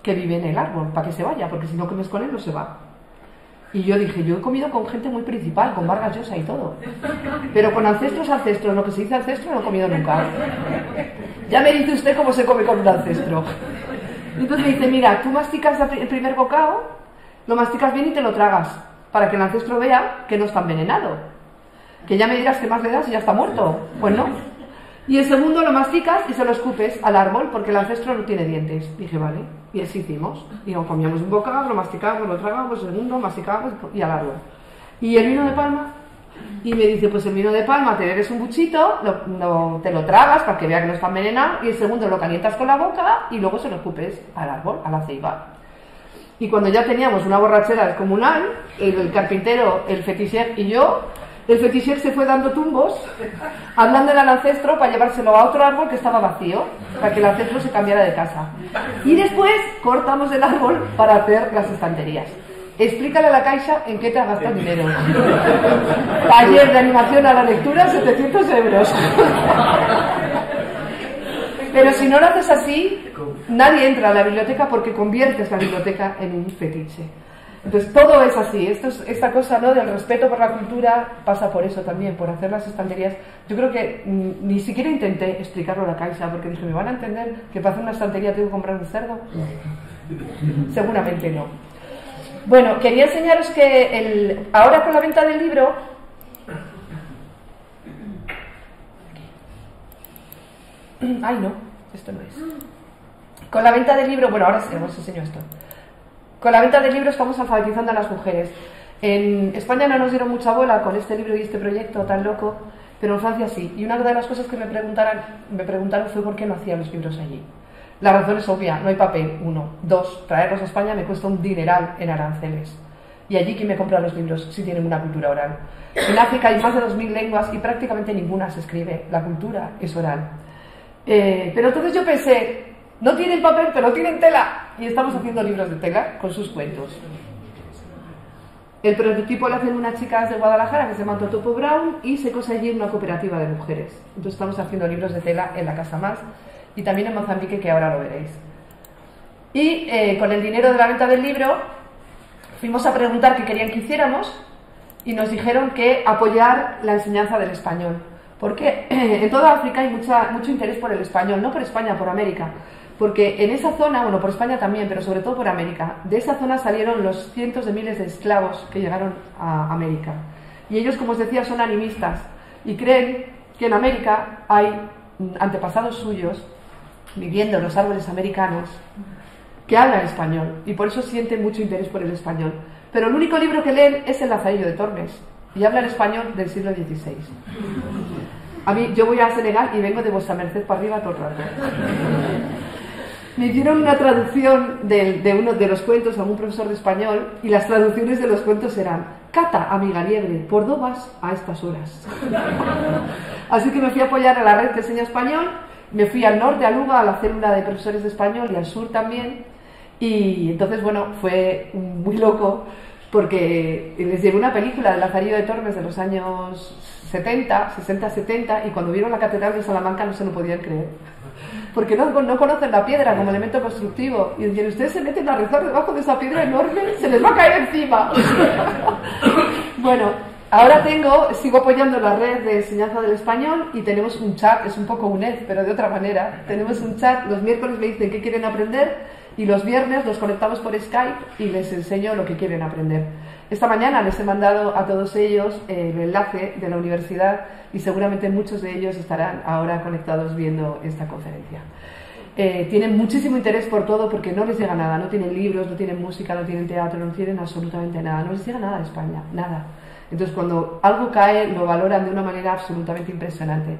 que vive en el árbol, para que se vaya, porque si no comes con él no se va. Y yo dije, yo he comido con gente muy principal, con Vargas Llosa y todo. Pero con ancestros, lo que se dice ancestro no he comido nunca. Ya me dice usted cómo se come con un ancestro. Entonces me dice, mira, tú masticas el primer bocado, lo masticas bien y te lo tragas, para que el ancestro vea que no está envenenado. Que ya me dirás qué más le das y ya está muerto. Pues no. Y el segundo lo masticas y se lo escupes al árbol, porque el ancestro no tiene dientes. Dije, vale. Y así hicimos. Digo, comíamos un bocado, lo masticábamos, lo tragábamos, el segundo, masticábamos y al árbol. Y el vino de palma. Y me dice, pues el vino de palma te bebes un buchito, te lo tragas para que vea que no está envenenado, y el segundo lo calientas con la boca y luego se lo escupes al árbol, a la ceiba. Y cuando ya teníamos una borrachera descomunal, el carpintero, el fetichier y yo, el fetichier se fue dando tumbos, hablándole al ancestro para llevárselo a otro árbol que estaba vacío, para que el ancestro se cambiara de casa. Y después cortamos el árbol para hacer las estanterías. Explícale a la Caixa en qué te has gastado dinero. Taller de animación a la lectura, 700 euros. Pero si no lo haces así, nadie entra a la biblioteca porque conviertes la biblioteca en un fetiche. Entonces todo es así. Esta cosa, ¿no?, del respeto por la cultura pasa por eso también, por hacer las estanterías. Yo creo que ni siquiera intenté explicarlo a la Caixa porque dije, ¿me van a entender que para hacer una estantería tengo que comprar un cerdo? Seguramente no. Bueno, quería enseñaros que ahora con la venta del libro... Ay, no, esto no es. Con la venta del libro... Bueno, ahora sí, os enseño esto. Con la venta del libro estamos alfabetizando a las mujeres. En España no nos dieron mucha bola con este libro y este proyecto tan loco, pero en Francia sí. Y una de las cosas que me preguntaron fue por qué no hacía los libros allí. La razón es obvia, no hay papel, 1. 2, traerlos a España me cuesta un dineral en aranceles. Y allí, ¿quién me compra los libros si tienen una cultura oral? En África hay más de 2000 lenguas y prácticamente ninguna se escribe. La cultura es oral. Pero entonces yo pensé, no tienen papel, pero tienen tela. Y estamos haciendo libros de tela con sus cuentos. El prototipo lo hacen unas chicas de Guadalajara que se llama Totopo Brown y se cose allí en una cooperativa de mujeres. Entonces estamos haciendo libros de tela en la Casa Más y también en Mozambique, que ahora lo veréis. Y con el dinero de la venta del libro fuimos a preguntar qué querían que hiciéramos y nos dijeron que apoyar la enseñanza del español. Porque en toda África hay mucho interés por el español, no por España, por América. Porque en esa zona, bueno, por España también, pero sobre todo por América, de esa zona salieron los cientos de miles de esclavos que llegaron a América. Y ellos, como os decía, son animistas y creen que en América hay antepasados suyos viviendo en los árboles americanos que hablan español y por eso sienten mucho interés por el español. Pero el único libro que leen es el Lazarillo de Tormes y hablan español del siglo XVI. A mí, yo voy a Senegal y vengo de vuestra merced para arriba todo el rato. Me hicieron una traducción de uno de los cuentos a un profesor de español y las traducciones de los cuentos eran: Cata, amiga liebre, ¿por dónde vas a estas horas? Así que me fui a apoyar a la red que enseña español, me fui al norte, a Luga, a la célula de profesores de español y al sur también. Y entonces, bueno, fue muy loco porque les llevé una película del Lazarillo de Tormes de los años 60-70 y cuando vieron la Catedral de Salamanca no se lo podían creer. Porque no conocen la piedra como elemento constructivo. Y dicen, ustedes se meten a rezar debajo de esa piedra enorme, se les va a caer encima. Bueno, ahora sigo apoyando la red de enseñanza del español y tenemos un chat, es un poco UNED, pero de otra manera. Tenemos un chat, los miércoles me dicen qué quieren aprender y los viernes los conectamos por Skype y les enseño lo que quieren aprender. Esta mañana les he mandado a todos ellos el enlace de la universidad y seguramente muchos de ellos estarán ahora conectados viendo esta conferencia. Tienen muchísimo interés por todo porque no les llega nada, no tienen libros, no tienen música, no tienen teatro, no tienen absolutamente nada, no les llega nada de España, nada. Entonces cuando algo cae lo valoran de una manera absolutamente impresionante.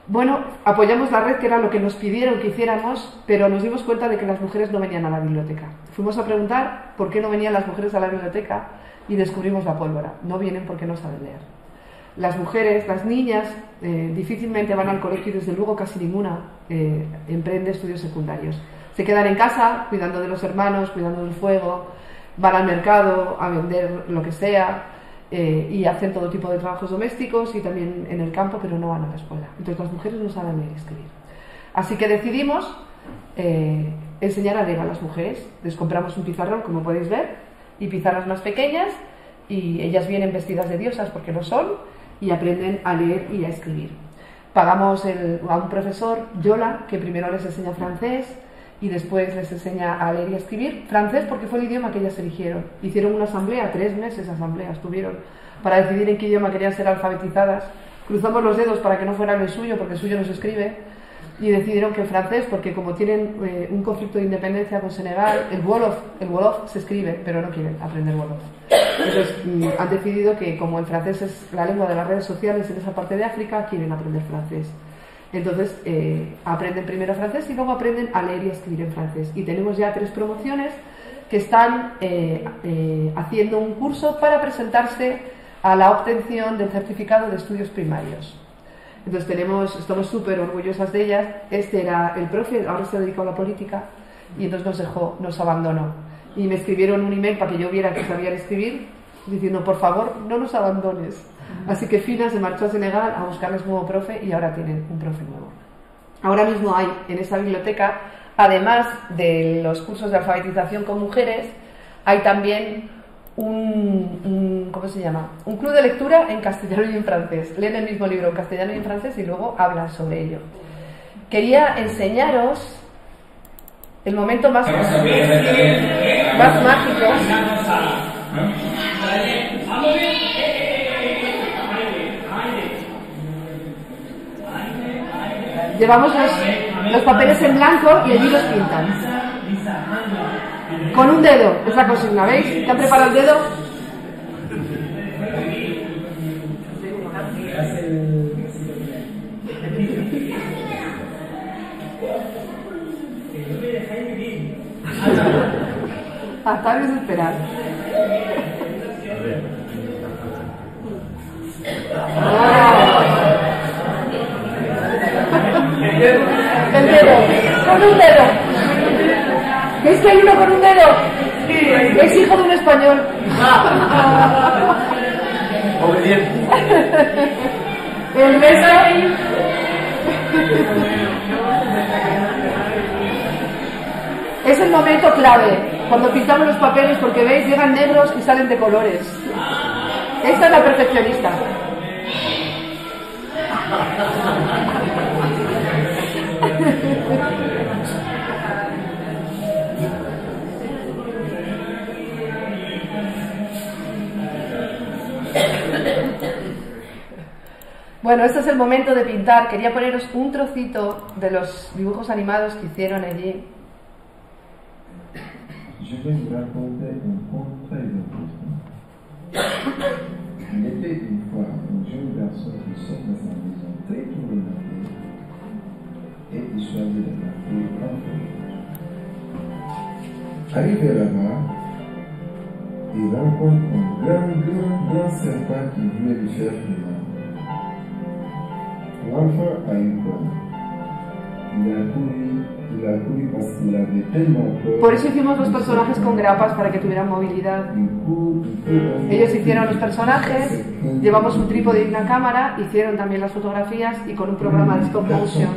Bueno, apoyamos la red, que era lo que nos pidieron que hiciéramos, pero nos dimos cuenta de que las mujeres no venían a la biblioteca. Fuimos a preguntar por qué no venían las mujeres a la biblioteca y descubrimos la pólvora. No vienen porque no saben leer. Las mujeres, las niñas, difícilmente van al colegio y desde luego casi ninguna emprende estudios secundarios. Se quedan en casa cuidando de los hermanos, cuidando del fuego, van al mercado a vender lo que sea. Y hacen todo tipo de trabajos domésticos y también en el campo, pero no van a la escuela. Entonces las mujeres no saben leer y escribir. Así que decidimos enseñar a leer a las mujeres. Les compramos un pizarrón, como podéis ver, y pizarras más pequeñas, y ellas vienen vestidas de diosas porque lo son, y aprenden a leer y a escribir. Pagamos a un profesor, Yola, que primero les enseña francés y después les enseña a leer y a escribir. Francés porque fue el idioma que ellas eligieron. Hicieron una asamblea, 3 meses asambleas tuvieron para decidir en qué idioma querían ser alfabetizadas. Cruzamos los dedos para que no fueran el suyo, porque el suyo no se escribe, y decidieron que el francés, porque como tienen un conflicto de independencia con Senegal, el Wolof se escribe, pero no quieren aprender Wolof. Entonces han decidido que como el francés es la lengua de las redes sociales en esa parte de África, quieren aprender francés. Entonces aprenden primero francés y luego aprenden a leer y a escribir en francés. Y tenemos ya 3 promociones que están haciendo un curso para presentarse a la obtención del certificado de estudios primarios. Entonces estamos súper orgullosas de ellas. Este era el profe, ahora se ha dedicado a la política y entonces nos abandonó. Y me escribieron un email para que yo viera que sabían escribir, diciendo, por favor, no nos abandones. Así que Fina se marchó a Senegal a buscarles nuevo profe y ahora tienen un profe nuevo. Ahora mismo hay en esta biblioteca, además de los cursos de alfabetización con mujeres, hay también ¿cómo se llama? Un club de lectura en castellano y en francés. Leen el mismo libro en castellano y en francés y luego hablan sobre ello. Quería enseñaros el momento más mágico. Llevamos los papeles en blanco y allí los pintan. Con un dedo, es la consigna, ¿veis? ¿Te han preparado el dedo? Hasta desesperar. El dedo, con un dedo. ¿Veis que hay uno con un dedo? Es hijo de un español. Obediente. El resto. Es el momento clave, cuando pintamos los papeles, porque veis, llegan negros y salen de colores. Esta es la perfeccionista. Bueno, este es el momento de pintar. Quería poneros un trocito de los dibujos animados que hicieron allí. Je vais vous raconter un conte très important. Il était une fois un jeune garçon qui sort de sa maison très tôt le matin et il choisit de partir en voyage. Arrivé là-bas, il rencontre un grand serpent qui voulait lui faire du mal. L'enfant a eu peur. Il a couru parce qu'il avait tellement peur. Por eso hicimos los personajes con grapas, para que tuvieran movilidad. Ellos hicieron los personajes, llevamos un trípode y una cámara, hicieron también las fotografías y con un programa de stop motion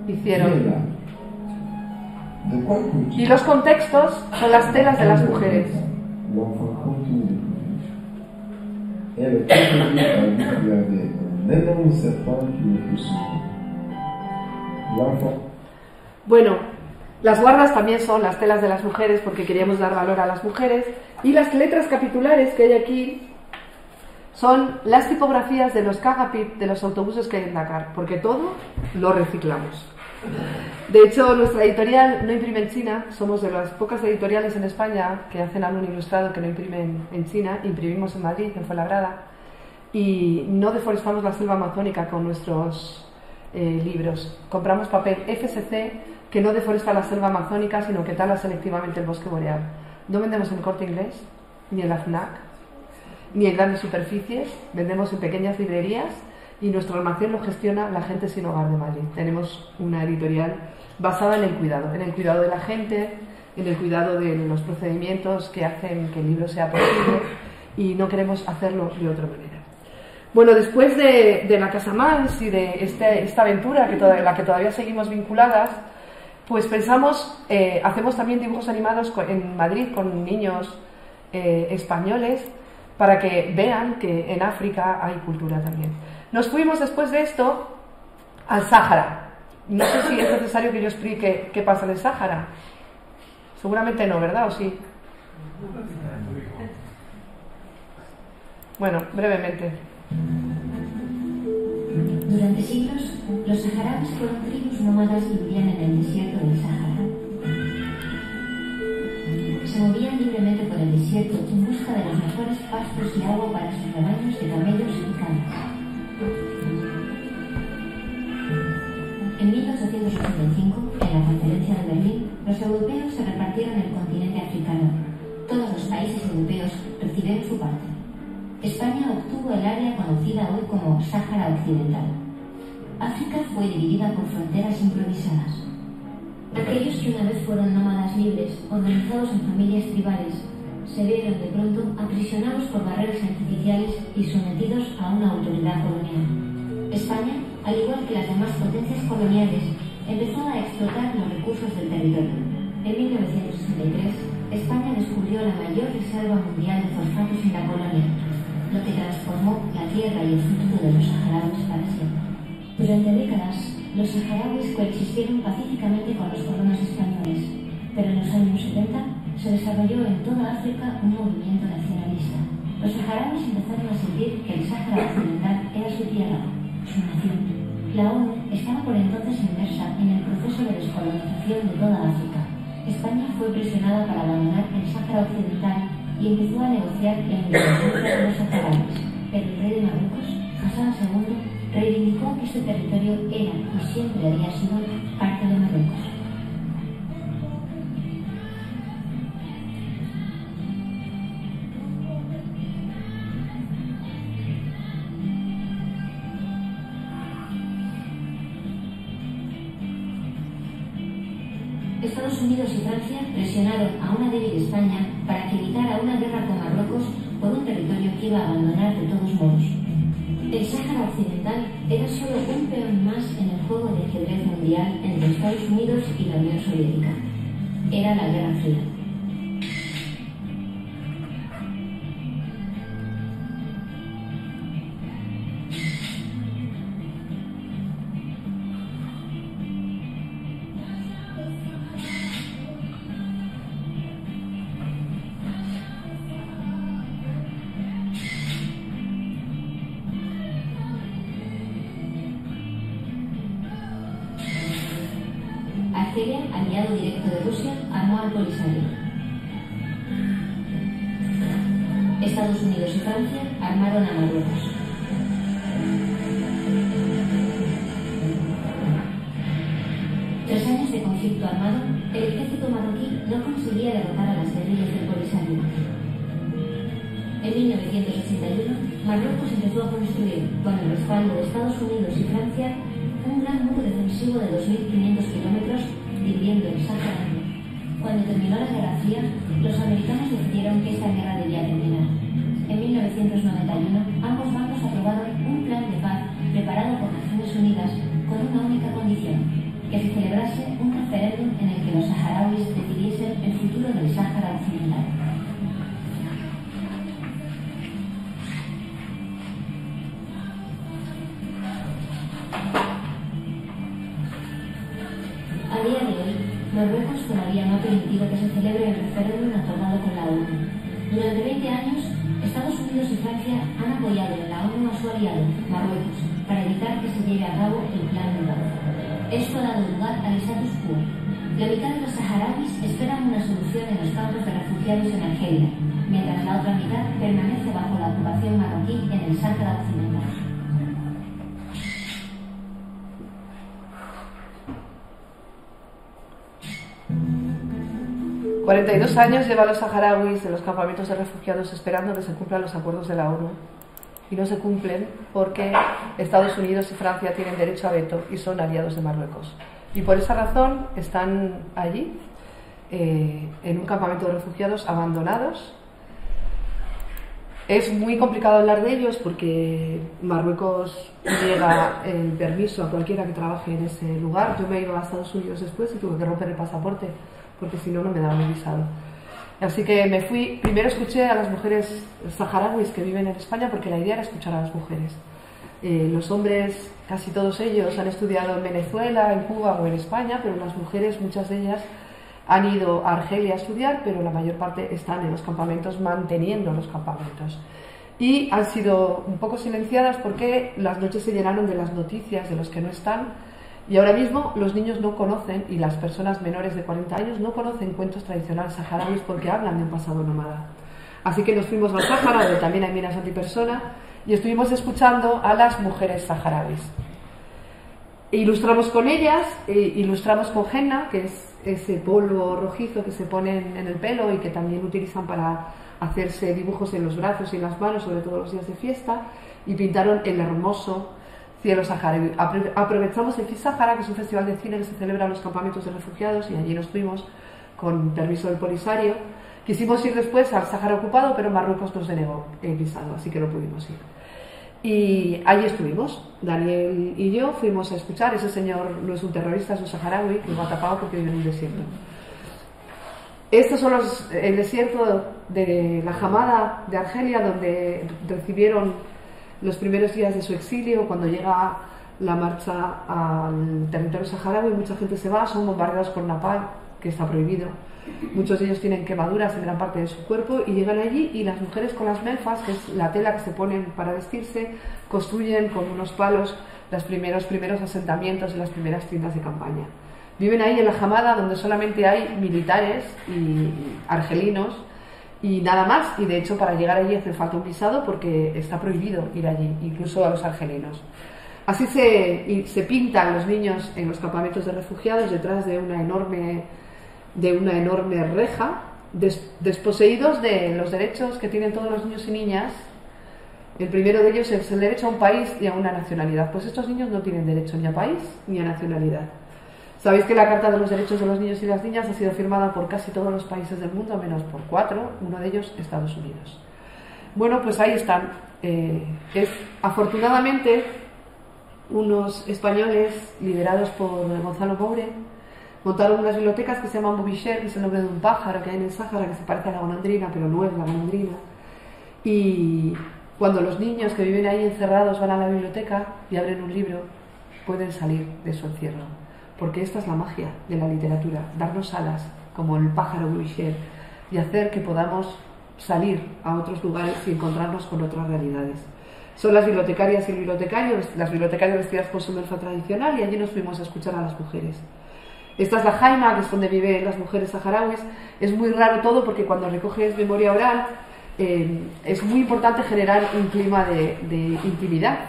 hicieron. Y los contextos son las telas de las mujeres. Bueno, las guardas también son las telas de las mujeres, porque queríamos dar valor a las mujeres, y las letras capitulares que hay aquí son las tipografías de los cagapit de los autobuses que hay en Dakar, porque todo lo reciclamos. De hecho, nuestra editorial no imprime en China, somos de las pocas editoriales en España que hacen álbum ilustrado que no imprimen en China. Imprimimos en Madrid, en Fuenlabrada, y no deforestamos la selva amazónica con nuestros libros. Compramos papel FSC que no deforesta la selva amazónica, sino que tala selectivamente el bosque boreal. No vendemos en el Corte Inglés, ni en la FNAC, ni en grandes superficies, vendemos en pequeñas librerías y nuestro almacén lo gestiona la gente sin hogar de Madrid. Tenemos una editorial basada en el cuidado de la gente, en el cuidado de los procedimientos que hacen que el libro sea posible, y no queremos hacerlo de otra manera. Bueno, después de la Casa Mans y de esta aventura en la que todavía seguimos vinculadas, pues pensamos, hacemos también dibujos animados en Madrid con niños españoles, para que vean que en África hay cultura también. Nos fuimos después de esto al Sáhara. No sé si es necesario que yo explique qué pasa en el Sáhara. Seguramente no, ¿verdad? ¿O sí? Bueno, brevemente. Durante siglos, los saharauis fueron tribus nómadas que vivían en el desierto del Sáhara. Se movían libremente por el desierto en busca de los mejores pastos y agua para sus rebaños de camellos y cabras. En 1885, en la conferencia de Berlín, los europeos se repartieron el continente africano. Todos los países europeos recibieron su parte. España obtuvo el área conocida hoy como Sáhara Occidental. África fue dividida por fronteras improvisadas. Aquellos que una vez fueron nómadas libres, organizados en familias tribales, se vieron de pronto aprisionados por barreras artificiales y sometidos a una autoridad colonial. España al igual que las demás potencias coloniales, empezó a explotar los recursos del territorio. En 1963, España descubrió la mayor reserva mundial de fosfatos en la colonia, lo que transformó la tierra y el futuro de los saharauis para siempre. Durante décadas, los saharauis coexistieron pacíficamente con los colonos españoles, pero en los años 70 se desarrolló en toda África un movimiento nacionalista. Los saharauis empezaron a sentir que el Sáhara Occidental era su tierra, su nación. La ONU estaba por entonces inmersa en el proceso de descolonización de toda África. España fue presionada para abandonar el Sáhara Occidental y empezó a negociar la independencia de los saharauis, pero el rey de Marruecos, Hassan II, reivindicó que este territorio era y siempre había sido parte de Marruecos. Estados Unidos y Francia presionaron a una débil España para que evitara una guerra con Marruecos por un territorio que iba a abandonar de todos modos. El Sáhara Occidental era solo un peón más en el juego de ajedrez mundial entre Estados Unidos y la Unión Soviética. Era la Guerra Fría. Argelia, aliado directo de Rusia, armó al Polisario. Estados Unidos y Francia armaron a Marruecos. Tras años de conflicto armado, el ejército marroquí no conseguía derrotar a las guerrillas del Polisario. En 1981, Marruecos empezó a construir, con el respaldo de Estados Unidos y Francia, un gran muro defensivo de 2.500 kilómetros dividiendo el Sáhara. Cuando terminó la Guerra Fría, los americanos decidieron que esta guerra debía terminar. En 1991, ambos bandos aprobaron un plan de paz preparado por Naciones Unidas con una única condición: que se celebrase un referéndum en el que los saharauis decidiesen el futuro del Sáhara Occidental. A día de hoy, Marruecos todavía no ha permitido que se celebre el referéndum acordado con la ONU. Durante 20 años, Estados Unidos y Francia han apoyado en la ONU a su aliado, Marruecos, para evitar que se lleve a cabo el plan de paz. Esto ha dado lugar al status quo. La mitad de los saharauis esperan una solución en los campos de refugiados en Argelia, mientras la otra mitad permanece bajo la ocupación marroquí en el Sáhara Occidental. 42 años llevan los saharauis en los campamentos de refugiados esperando que se cumplan los acuerdos de la ONU. Y no se cumplen porque Estados Unidos y Francia tienen derecho a veto y son aliados de Marruecos. Y por esa razón están allí, en un campamento de refugiados abandonados. Es muy complicado hablar de ellos porque Marruecos niega el permiso a cualquiera que trabaje en ese lugar. Yo me he ido a Estados Unidos después y tuve que romper el pasaporte porque si no, no me daban el visado. Así que me fui, primero escuché a las mujeres saharauis que viven en España porque la idea era escuchar a las mujeres. Los hombres, casi todos ellos, han estudiado en Venezuela, en Cuba o en España, pero las mujeres, muchas de ellas, han ido a Argelia a estudiar, pero la mayor parte están en los campamentos, manteniendo los campamentos. Y han sido un poco silenciadas porque las noches se llenaron de las noticias de los que no están. Y ahora mismo los niños no conocen, y las personas menores de 40 años no conocen cuentos tradicionales saharauis porque hablan de un pasado nómada. Así que nos fuimos al Sáhara, donde también hay minas antipersona, y estuvimos escuchando a las mujeres saharauis. E ilustramos con ellas, ilustramos con henna, que es ese polvo rojizo que se ponen en el pelo y que también utilizan para hacerse dibujos en los brazos y en las manos, sobre todo los días de fiesta, y pintaron el hermoso cielo saharaui. Aprovechamos el FISAHARA, que es un festival de cine que se celebra en los campamentos de refugiados, y allí nos fuimos con permiso del Polisario. Quisimos ir después al Sáhara ocupado, pero Marruecos nos denegó el visado, así que no pudimos ir. Y allí estuvimos, Daniel y yo fuimos a escuchar. Ese señor no es un terrorista, es un saharaui que lo ha tapado porque vive en un desierto. Estos son el desierto de la Hamada de Argelia, donde recibieron los primeros días de su exilio. Cuando llega la marcha al territorio saharaui, mucha gente se va, son bombardeados por napalm, que está prohibido. Muchos de ellos tienen quemaduras en gran parte de su cuerpo y llegan allí, y las mujeres con las melfas, que es la tela que se ponen para vestirse, construyen con unos palos los primeros asentamientos y las primeras tiendas de campaña. Viven ahí en la Hamada, donde solamente hay militares y argelinos y nada más, y de hecho para llegar allí hace falta un visado porque está prohibido ir allí, incluso a los argelinos. Así se pintan los niños en los campamentos de refugiados detrás de una enorme reja, desposeídos de los derechos que tienen todos los niños y niñas. El primero de ellos es el derecho a un país y a una nacionalidad. Pues estos niños no tienen derecho ni a país ni a nacionalidad. Sabéis que la Carta de los Derechos de los Niños y las Niñas ha sido firmada por casi todos los países del mundo, menos por 4, uno de ellos Estados Unidos. Bueno, pues ahí están. Afortunadamente, unos españoles liderados por Gonzalo Moure montaron unas bibliotecas que se llaman Boubicher, que es el nombre de un pájaro que hay en el Sáhara, que se parece a la golondrina, pero no es la golondrina. Y cuando los niños que viven ahí encerrados van a la biblioteca y abren un libro, pueden salir de su encierro. Porque esta es la magia de la literatura, darnos alas, como el pájaro Boubicher, y hacer que podamos salir a otros lugares y encontrarnos con otras realidades. Son las bibliotecarias y bibliotecarios, las bibliotecarias vestidas con su melfa tradicional, y allí nos fuimos a escuchar a las mujeres. Esta es la Jaima, que es donde viven las mujeres saharauis. Es muy raro todo porque cuando recoges memoria oral es muy importante generar un clima de intimidad.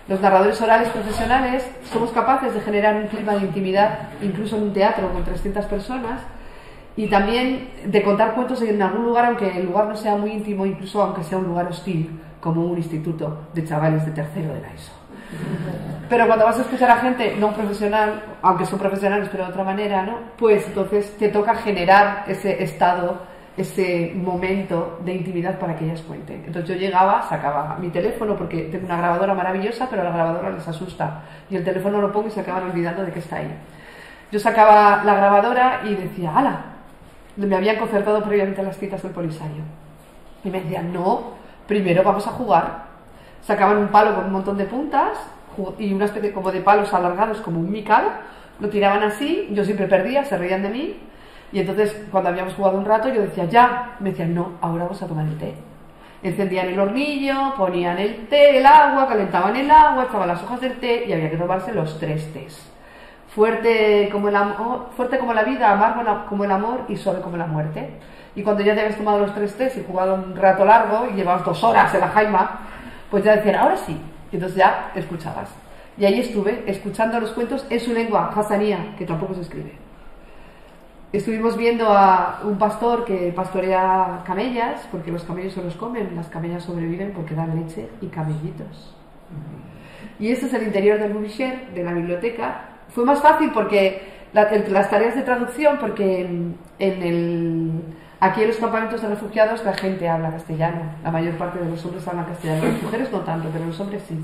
Los narradores orales profesionales somos capaces de generar un clima de intimidad incluso en un teatro con 300 personas, y también de contar cuentos en algún lugar, aunque el lugar no sea muy íntimo, incluso aunque sea un lugar hostil, como un instituto de chavales de tercero de la ESO. Pero cuando vas a escuchar a gente no profesional, aunque son profesionales pero de otra manera, ¿no? Pues entonces te toca generar ese estado, ese momento de intimidad para que ellas cuenten. Entonces yo llegaba, sacaba mi teléfono, porque tengo una grabadora maravillosa, pero la grabadora les asusta, y el teléfono lo pongo y se acaban olvidando de que está ahí. Yo sacaba la grabadora y decía, ¡hala! Me habían concertado previamente las citas del Polisario. Y me decían, no, primero vamos a jugar. Sacaban un palo con un montón de puntas y una especie como de palos alargados, como un mical, lo tiraban así, yo siempre perdía, se reían de mí, y entonces cuando habíamos jugado un rato yo decía, ya, me decían, no, ahora vamos a tomar el té. Encendían el hornillo, ponían el té, el agua, calentaban el agua, echaban las hojas del té y había que tomarse los 3 tés. Fuerte como la vida, amargo como el amor y suave como la muerte. Y cuando ya te habías tomado los 3 tés y jugado un rato largo y llevabas 2 horas en la Jaima, pues ya decían, ahora sí. Y entonces ya te escuchabas. Y ahí estuve escuchando los cuentos en su lengua, hasanía, que tampoco se escribe. Estuvimos viendo a un pastor que pastorea camellas, porque los camellos se los comen, las camellas sobreviven porque dan leche y camellitos. Y este es el interior del Boubicher, de la biblioteca. Fue más fácil porque las tareas de traducción, porque aquí en los campamentos de refugiados la gente habla castellano, la mayor parte de los hombres hablan castellano, las mujeres no tanto, pero los hombres sí.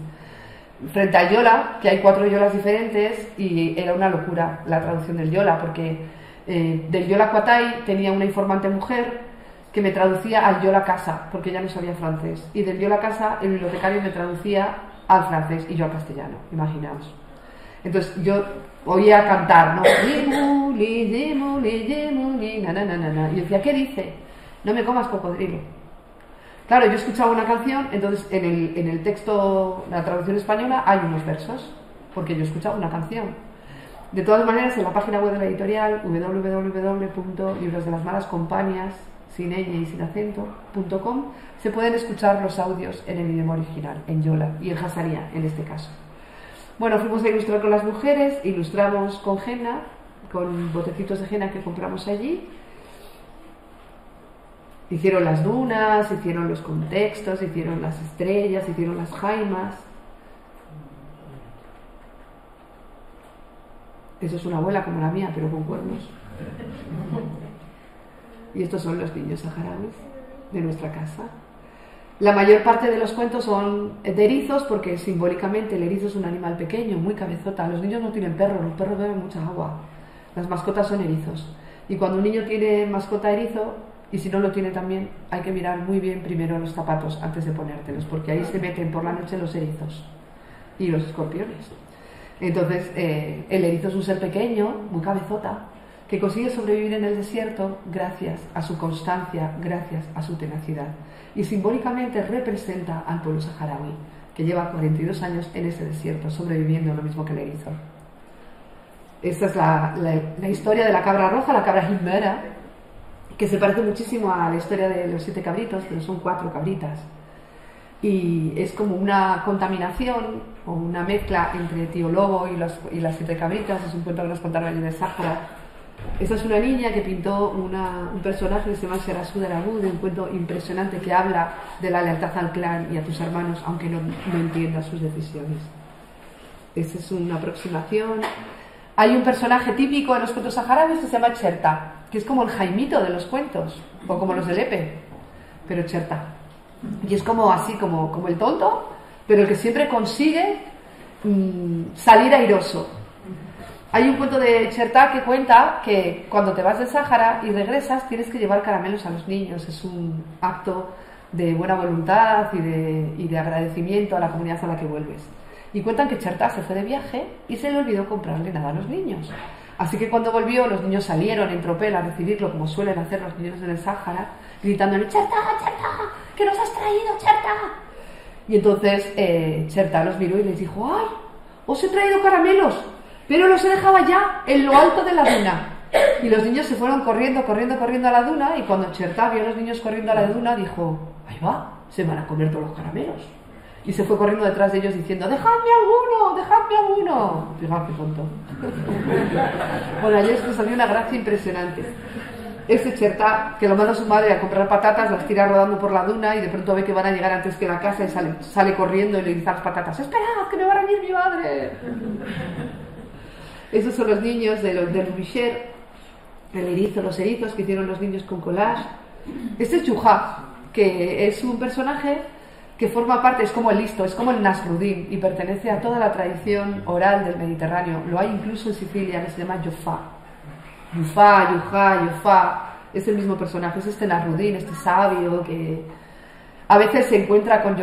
Frente al yola, que hay 4 yolas diferentes, y era una locura la traducción del yola, porque del yola Kuatai tenía una informante mujer que me traducía al yola casa, porque ella no sabía francés, y del yola casa el bibliotecario me traducía al francés y yo al castellano, imaginaos. Entonces yo oía cantar, ¿no? Y yo decía, ¿qué dice? No me comas cocodrilo. Claro, yo escuchaba una canción, entonces en el texto, la traducción española, hay unos versos, porque yo escuchaba una canción. De todas maneras, en la página web de la editorial, www.librosdelasmalascompañías, sin ñ y sin acento.com, se pueden escuchar los audios en el idioma original, en yola y en hasanía, en este caso. Bueno, fuimos a ilustrar con las mujeres, ilustramos con henna, con botecitos de henna que compramos allí. Hicieron las dunas, hicieron los contextos, hicieron las estrellas, hicieron las jaimas. Eso es una abuela como la mía, pero con cuernos. Y estos son los niños saharauis de nuestra casa. La mayor parte de los cuentos son de erizos, porque simbólicamente el erizo es un animal pequeño, muy cabezota. Los niños no tienen perros, los perros beben mucha agua. Las mascotas son erizos. Y cuando un niño tiene mascota erizo, y si no lo tiene también, hay que mirar muy bien primero los zapatos antes de ponértelos, porque ahí se meten por la noche los erizos y los escorpiones. Entonces, el erizo es un ser pequeño, muy cabezota, que consigue sobrevivir en el desierto gracias a su constancia, gracias a su tenacidad. Y simbólicamente representa al pueblo saharaui, que lleva 42 años en ese desierto, sobreviviendo lo mismo que el erizo. Esta es la historia de la cabra roja, la cabra himera, que se parece muchísimo a la historia de los 7 cabritos, pero son 4 cabritas. Y es como una contaminación o una mezcla entre Tío Lobo y las 7 cabritas. Es un cuento que nos contaron allí en el Sáhara. Esta es una niña que pintó un personaje que se llama Sherazú de Arabú, de un cuento impresionante que habla de la lealtad al clan y a tus hermanos, aunque no entiendas sus decisiones. Esta es una aproximación. Hay un personaje típico en los cuentos saharauis que se llama Cherta, que es como el Jaimito de los cuentos, o como los de Lepe, pero Cherta. Y es como así, como el tonto, pero el que siempre consigue salir airoso. Hay un cuento de Cherta que cuenta que cuando te vas del Sáhara y regresas tienes que llevar caramelos a los niños. Es un acto de buena voluntad y de agradecimiento a la comunidad a la que vuelves. Y cuentan que Cherta se fue de viaje y se le olvidó comprarle nada a los niños. Así que cuando volvió, los niños salieron en tropel a recibirlo, como suelen hacer los niños en el Sáhara, gritándole: ¡Cherta, Cherta! ¿Qué nos has traído, Cherta? Y entonces Cherta los miró y les dijo: ¡ay! Os he traído caramelos, pero los he dejado allá, en lo alto de la duna. Y los niños se fueron corriendo a la duna, y cuando Cherta vio a los niños corriendo a la duna, dijo: ahí va, se van a comer todos los caramelos. Y se fue corriendo detrás de ellos diciendo: ¡dejadme alguno! ¡Dejadme alguno! Fijaos qué tonto. Bueno, ayer les salió una gracia impresionante. Este Cherta, que lo manda a su madre a comprar patatas, las tira rodando por la duna y de pronto ve que van a llegar antes que la casa y sale corriendo y le dice a las patatas: ¡esperad, que me va a reñir mi madre! Esos son los niños del Rubicher, el erizo, los erizos que hicieron los niños con collage. Este es Yuha, que es un personaje que forma parte, es como el listo, es como el Nasruddin, y pertenece a toda la tradición oral del Mediterráneo. Lo hay incluso en Sicilia, que se llama Yofá. Yofá, es el mismo personaje, es este Nasruddin, este sabio que a veces se encuentra con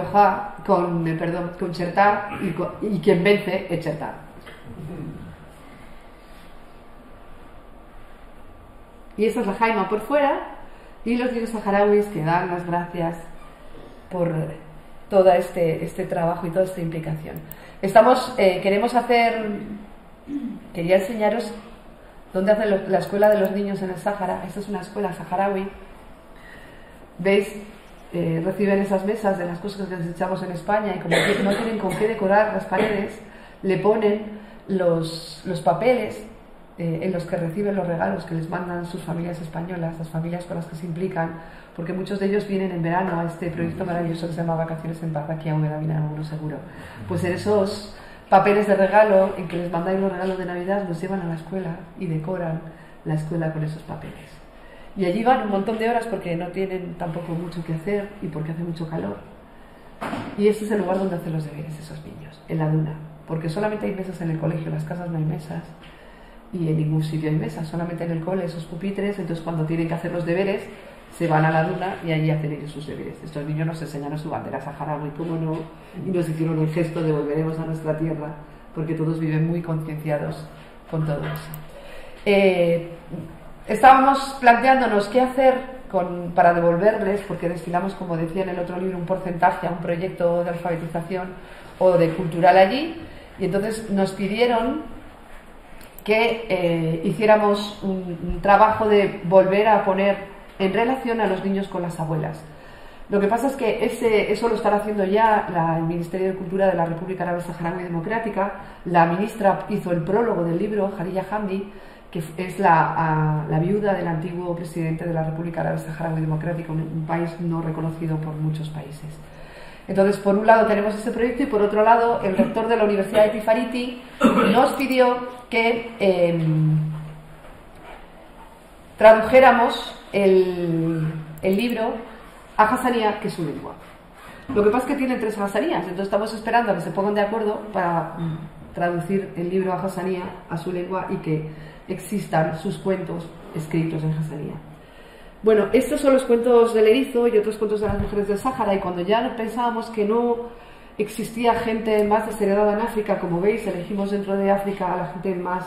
con Cherta, y quien vence es Cherta. Y esta es la jaima por fuera, y los niños saharauis que dan las gracias por todo este trabajo y toda esta implicación. Quería enseñaros dónde hacen la escuela de los niños en el Sáhara. Esta es una escuela saharaui. ¿Veis? Reciben esas mesas de las cosas que les echamos en España, y como no tienen con qué decorar las paredes, le ponen los papeles en los que reciben los regalos que les mandan sus familias españolas, las familias con las que se implican, porque muchos de ellos vienen en verano a este proyecto maravilloso que se llama Vacaciones en Paz, aquí a Úbeda, vienen algunos seguro. Pues en esos papeles de regalo, en que les mandáis los regalos de Navidad, los llevan a la escuela y decoran la escuela con esos papeles. Y allí van un montón de horas porque no tienen tampoco mucho que hacer y porque hace mucho calor. Y este es el lugar donde hacen los deberes esos niños, en la duna, porque solamente hay mesas en el colegio, en las casas no hay mesas. Y en ningún sitio hay mesas, solamente en el cole esos pupitres. Entonces cuando tienen que hacer los deberes se van a la duna y allí hacen ellos sus deberes. Estos niños nos enseñaron su bandera saharaui, cómo no, y nos hicieron el gesto de volveremos a nuestra tierra, porque todos viven muy concienciados con todo eso. Estábamos planteándonos qué hacer para devolverles, porque destinamos, como decía en el otro libro, un porcentaje a un proyecto de alfabetización o de cultural allí, y entonces nos pidieron que hiciéramos un trabajo de volver a poner en relación a los niños con las abuelas. Lo que pasa es que eso lo está haciendo ya el Ministerio de Cultura de la República Árabe Saharaui Democrática. La ministra hizo el prólogo del libro, Jariya Hamdi, que es la viuda del antiguo presidente de la República Árabe Saharaui Democrática, un país no reconocido por muchos países. Entonces, por un lado tenemos este proyecto, y por otro lado el rector de la Universidad de Tifariti nos pidió que tradujéramos el libro a Hassania, que es su lengua. Lo que pasa es que tienen 3 hasanías, entonces estamos esperando a que se pongan de acuerdo para traducir el libro a hasanía, a su lengua, y que existan sus cuentos escritos en hasanía. Bueno, estos son los cuentos del erizo y otros cuentos de las mujeres del Sáhara, y cuando ya pensábamos que no existía gente más desheredada en África, como veis, elegimos dentro de África a la gente más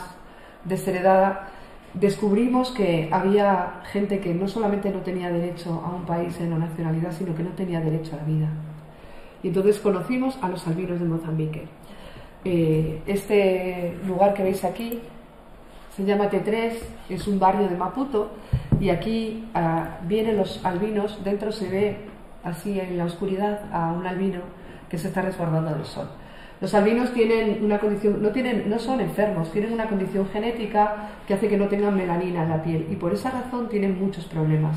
desheredada, descubrimos que había gente que no solamente no tenía derecho a un país en la nacionalidad, sino que no tenía derecho a la vida. Y entonces conocimos a los albinos de Mozambique. Este lugar que veis aquí se llama T3, es un barrio de Maputo, y aquí vienen los albinos. Dentro se ve así en la oscuridad a un albino que se está resguardando del sol. Los albinos tienen una condición, no son enfermos, tienen una condición genética que hace que no tengan melanina en la piel, y por esa razón tienen muchos problemas.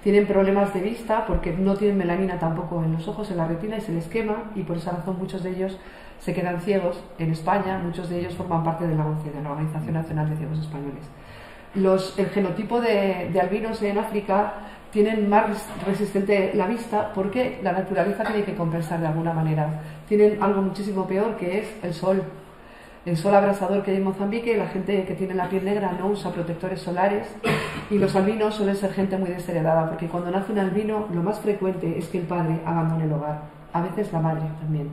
Tienen problemas de vista porque no tienen melanina tampoco en los ojos, en la retina, y se les quema, y por esa razón muchos de ellos se quedan ciegos. En España muchos de ellos forman parte de la ONCE, de la Organización Nacional de Ciegos Españoles. El genotipo de albinos en África tienen más resistente la vista porque la naturaleza tiene que compensar de alguna manera. Tienen algo muchísimo peor, que es el sol. El sol abrasador que hay en Mozambique. La gente que tiene la piel negra no usa protectores solares, y los albinos suelen ser gente muy desheredada, porque cuando nace un albino lo más frecuente es que el padre abandone el hogar, a veces la madre también,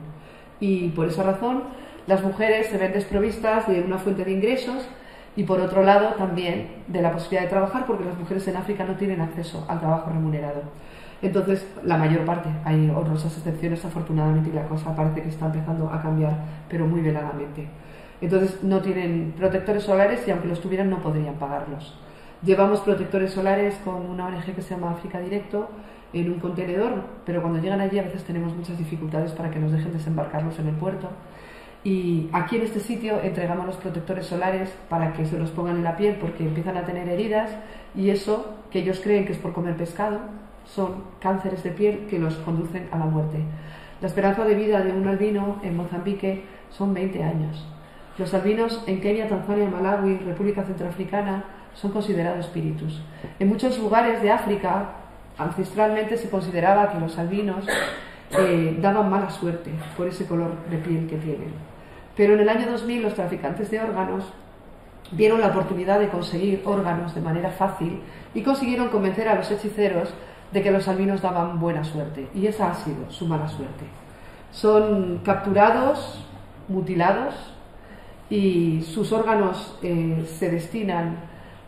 y por esa razón las mujeres se ven desprovistas de una fuente de ingresos, y por otro lado también de la posibilidad de trabajar, porque las mujeres en África no tienen acceso al trabajo remunerado. Entonces, la mayor parte, hay honrosas excepciones afortunadamente, y la cosa parece que está empezando a cambiar, pero muy veladamente. Entonces no tienen protectores solares, y aunque los tuvieran no podrían pagarlos. Llevamos protectores solares con una ONG que se llama África Directo en un contenedor, pero cuando llegan allí a veces tenemos muchas dificultades para que nos dejen desembarcarlos en el puerto. Y aquí en este sitio entregamos los protectores solares para que se los pongan en la piel, porque empiezan a tener heridas, y eso, que ellos creen que es por comer pescado, son cánceres de piel que los conducen a la muerte. La esperanza de vida de un albino en Mozambique son 20 años. Los albinos en Kenia, Tanzania, Malawi, República Centroafricana son considerados espíritus. En muchos lugares de África, ancestralmente se consideraba que los albinos daban mala suerte por ese color de piel que tienen. Pero en el año 2000 los traficantes de órganos vieron la oportunidad de conseguir órganos de manera fácil y consiguieron convencer a los hechiceros de que los albinos daban buena suerte, y esa ha sido su mala suerte. Son capturados, mutilados, y sus órganos se destinan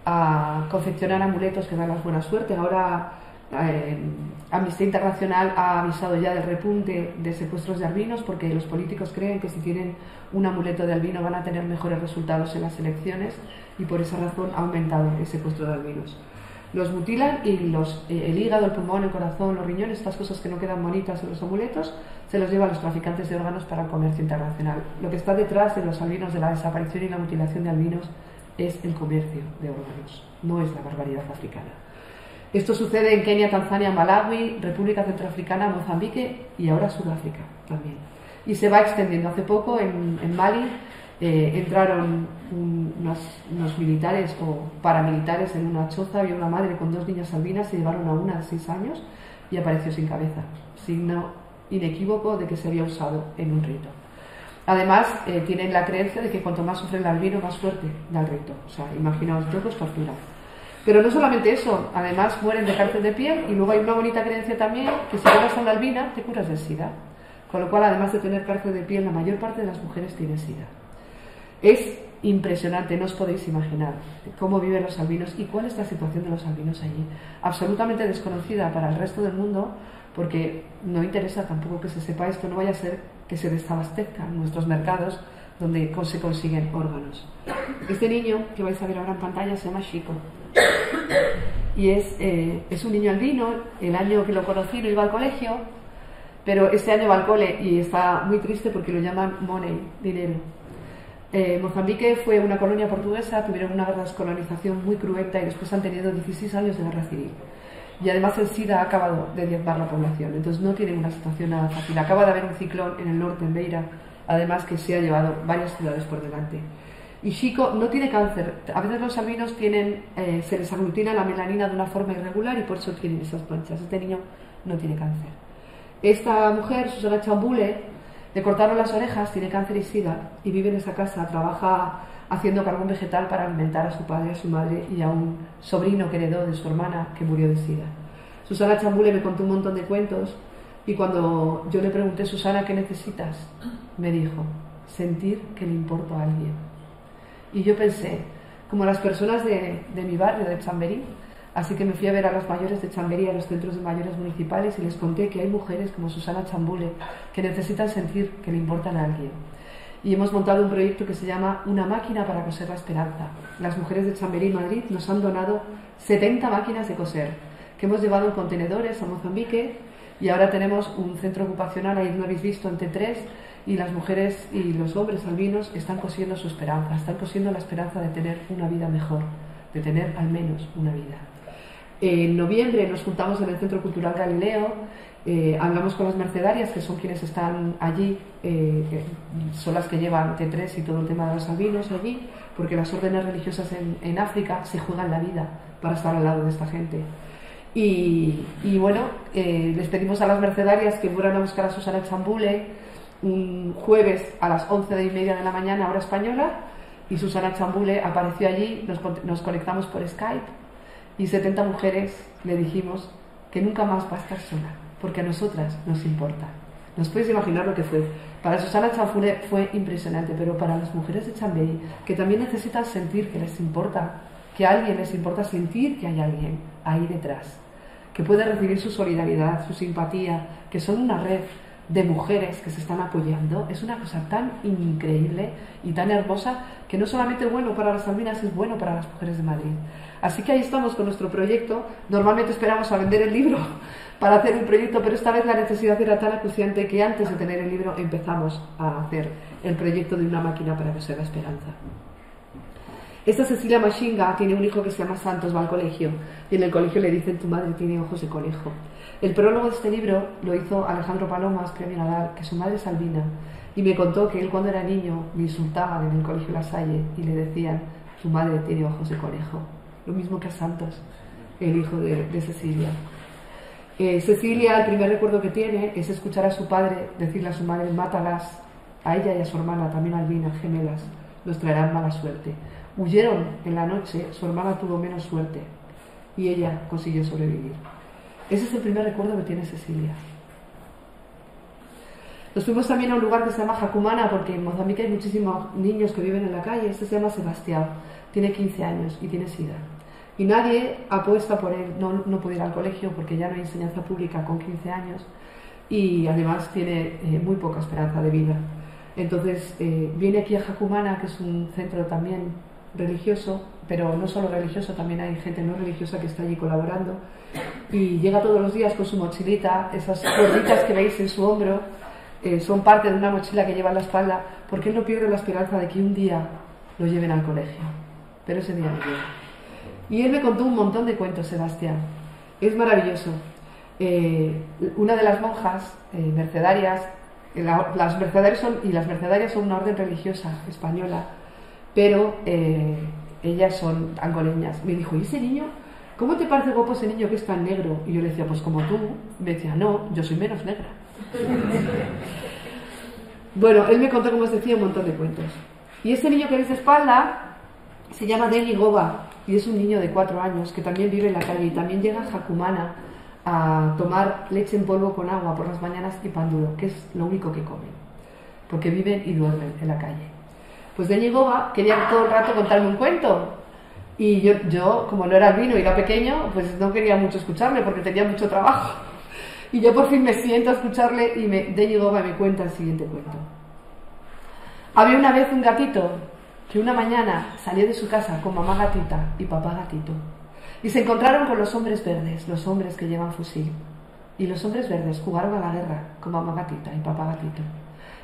a confeccionar amuletos que dan la buena suerte. Ahora Amnistía Internacional ha avisado ya del repunte de secuestros de albinos, porque los políticos creen que si tienen un amuleto de albino van a tener mejores resultados en las elecciones, y por esa razón ha aumentado el secuestro de albinos. Los mutilan, y el hígado, el pulmón, el corazón, los riñones, estas cosas que no quedan bonitas en los amuletos, se los lleva a los traficantes de órganos para el comercio internacional. Lo que está detrás de los albinos, de la desaparición y la mutilación de albinos, es el comercio de órganos, no es la barbaridad africana. Esto sucede en Kenia, Tanzania, Malawi, República Centroafricana, Mozambique y ahora Sudáfrica también. Y se va extendiendo. Hace poco en Mali entraron unos militares o paramilitares en una choza, había una madre con 2 niñas albinas, se llevaron a una de 6 años y apareció sin cabeza, signo inequívoco de que se había usado en un rito. Además, tienen la creencia de que cuanto más sufre el albino, más suerte da el rito. O sea, imaginaos, locos, tortura. Pero no solamente eso, además mueren de cáncer de piel, y luego hay una bonita creencia también, que si llegas a una albina te curas del SIDA. Con lo cual, además de tener cáncer de piel, la mayor parte de las mujeres tienen SIDA. Es impresionante, no os podéis imaginar cómo viven los albinos y cuál es la situación de los albinos allí. Absolutamente desconocida para el resto del mundo, porque no interesa tampoco que se sepa esto, no vaya a ser que se desabastezcan nuestros mercados donde se consiguen órganos. Este niño que vais a ver ahora en pantalla se llama Chico, y es un niño albino. El año que lo conocí no iba al colegio, pero este año va al cole y está muy triste porque lo llaman money, dinero. Mozambique fue una colonia portuguesa, tuvieron una descolonización muy cruenta y después han tenido 16 años de guerra civil. Y además el SIDA ha acabado de diezmar la población, entonces no tienen una situación nada fácil. Acaba de haber un ciclón en el norte, en Beira, además que se ha llevado varias ciudades por delante. Y Chico no tiene cáncer. A veces los albinos se les aglutina la melanina de una forma irregular y por eso tienen esas manchas. Este niño no tiene cáncer. Esta mujer, Susana Chambule, le cortaron las orejas, tiene cáncer y sida y vive en esa casa, trabaja haciendo carbón vegetal para alimentar a su padre, a su madre y a un sobrino que heredó de su hermana que murió de sida. Susana Chambule me contó un montón de cuentos y cuando yo le pregunté, Susana, ¿qué necesitas?, me dijo, sentir que le importo a alguien. Y yo pensé, como las personas de mi barrio, de Chamberí, así que me fui a ver a las mayores de Chamberí, a los centros de mayores municipales, y les conté que hay mujeres como Susana Chambule que necesitan sentir que le importan a alguien. Y hemos montado un proyecto que se llama Una máquina para coser la esperanza. Las mujeres de Chamberí y Madrid nos han donado 70 máquinas de coser, que hemos llevado en contenedores a Mozambique, y ahora tenemos un centro ocupacional, ahí no habéis visto, en T3, y las mujeres y los hombres albinos están cosiendo su esperanza, están cosiendo la esperanza de tener una vida mejor, de tener al menos una vida. En noviembre nos juntamos en el Centro Cultural Galileo, hablamos con las mercedarias, que son quienes están allí, son las que llevan T3 y todo el tema de los albinos allí, porque las órdenes religiosas en África se juegan la vida para estar al lado de esta gente. Y bueno, les pedimos a las mercedarias que fueran a buscar a Susana Chambule un jueves a las 11:30 de la mañana, hora española, y Susana Chambule apareció allí, nos conectamos por Skype, y 70 mujeres le dijimos que nunca más va a estar sola, porque a nosotras nos importa. ¿Nos podéis imaginar lo que fue? Para Susana Chambule fue impresionante, pero para las mujeres de Chamberí, que también necesitan sentir que les importa, que a alguien les importa, sentir que hay alguien ahí detrás, que puede recibir su solidaridad, su simpatía, que son una red de mujeres que se están apoyando, es una cosa tan increíble y tan hermosa que no solamente es bueno para las albinas, es bueno para las mujeres de Madrid. Así que ahí estamos con nuestro proyecto. Normalmente esperamos a vender el libro para hacer un proyecto, pero esta vez la necesidad era tan acuciante que antes de tener el libro empezamos a hacer el proyecto de Una máquina para coser la esperanza. Esta Cecilia Machinga tiene un hijo que se llama Santos, va al colegio, y en el colegio le dicen: tu madre tiene ojos de conejo. El prólogo de este libro lo hizo Alejandro Palomas, premio Nadal, que su madre es albina, y me contó que él cuando era niño le insultaban en el colegio La Salle y le decían: su madre tiene ojos de conejo. Lo mismo que a Santos, el hijo de Cecilia. Cecilia, el primer recuerdo que tiene es escuchar a su padre decirle a su madre: mátalas, a ella y a su hermana, también albinas, gemelas, nos traerán mala suerte. Huyeron en la noche, su hermana tuvo menos suerte y ella consiguió sobrevivir. Ese es el primer recuerdo que tiene Cecilia. Nos fuimos también a un lugar que se llama Jacumana, porque en Mozambique hay muchísimos niños que viven en la calle. Este se llama Sebastián, tiene 15 años y tiene sida. Y nadie apuesta por él, no puede ir al colegio porque ya no hay enseñanza pública con 15 años y además tiene muy poca esperanza de vida. Entonces viene aquí a Jacumana, que es un centro también religioso, pero no solo religioso, también hay gente no religiosa que está allí colaborando, y llega todos los días con su mochilita. Esas cuerditas que veis en su hombro son parte de una mochila que lleva en la espalda, porque él no pierde la esperanza de que un día lo lleven al colegio, pero ese día no llega. Y él me contó un montón de cuentos, Sebastián, es maravilloso. Una de las monjas mercedarias, las mercedarias son una orden religiosa española, pero ellas son angoleñas. Me dijo: ¿y ese niño? ¿Cómo te parece guapo ese niño que es tan negro? Y yo le decía: pues como tú. Me decía: no, yo soy menos negra. Bueno, él me contó, como os decía, un montón de cuentos. Y este niño que veis de espalda se llama Deni Goba y es un niño de 4 años que también vive en la calle y también llega a Jacumana a tomar leche en polvo con agua por las mañanas y pan duro, que es lo único que comen, porque viven y duermen en la calle. Pues Deni Goba quería todo el rato contarme un cuento. Y yo, como no era albino y era pequeño, pues no quería mucho escucharle porque tenía mucho trabajo. Y yo por fin me siento a escucharle y Deni Goba me cuenta el siguiente cuento. Había una vez un gatito que una mañana salió de su casa con mamá gatita y papá gatito. Y se encontraron con los hombres verdes, los hombres que llevan fusil. Y los hombres verdes jugaron a la guerra con mamá gatita y papá gatito.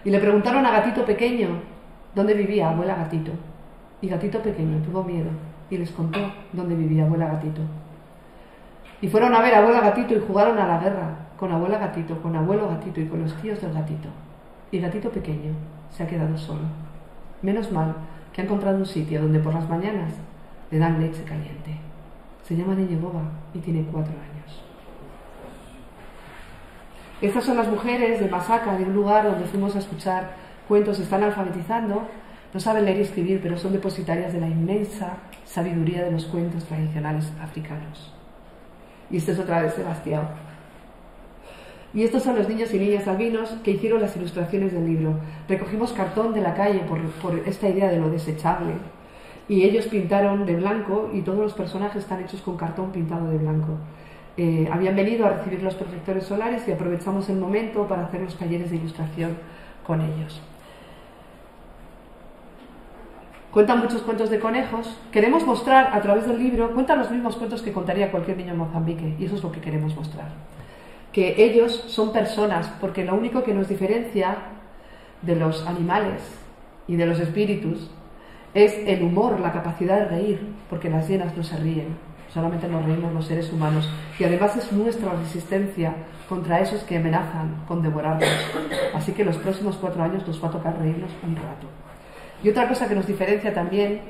Y le preguntaron a gatito pequeño dónde vivía abuela gatito. Y gatito pequeño tuvo miedo y les contó dónde vivía abuela gatito. Y fueron a ver a abuela gatito y jugaron a la guerra con abuela gatito, con abuelo gatito y con los tíos del gatito. Y gatito pequeño se ha quedado solo. Menos mal que ha encontrado un sitio donde por las mañanas le dan leche caliente. Se llama Deni Goba y tiene 4 años. Estas son las mujeres de Masaka, de un lugar donde fuimos a escuchar cuentos, están alfabetizando, no saben leer y escribir, pero son depositarias de la inmensa sabiduría de los cuentos tradicionales africanos. Y esto es otra vez Sebastián. Y estos son los niños y niñas albinos que hicieron las ilustraciones del libro. Recogimos cartón de la calle por esta idea de lo desechable. Y ellos pintaron de blanco y todos los personajes están hechos con cartón pintado de blanco. Habían venido a recibir los protectores solares y aprovechamos el momento para hacer los talleres de ilustración con ellos. Cuentan muchos cuentos de conejos. Queremos mostrar a través del libro, cuentan los mismos cuentos que contaría cualquier niño en Mozambique, y eso es lo que queremos mostrar. Que ellos son personas, porque lo único que nos diferencia de los animales y de los espíritus es el humor, la capacidad de reír, porque las hienas no se ríen, solamente nos reímos los seres humanos, y además es nuestra resistencia contra esos que amenazan con devorarnos. Así que los próximos 4 años nos va a tocar reírnos un rato. Y otra cosa que nos diferencia también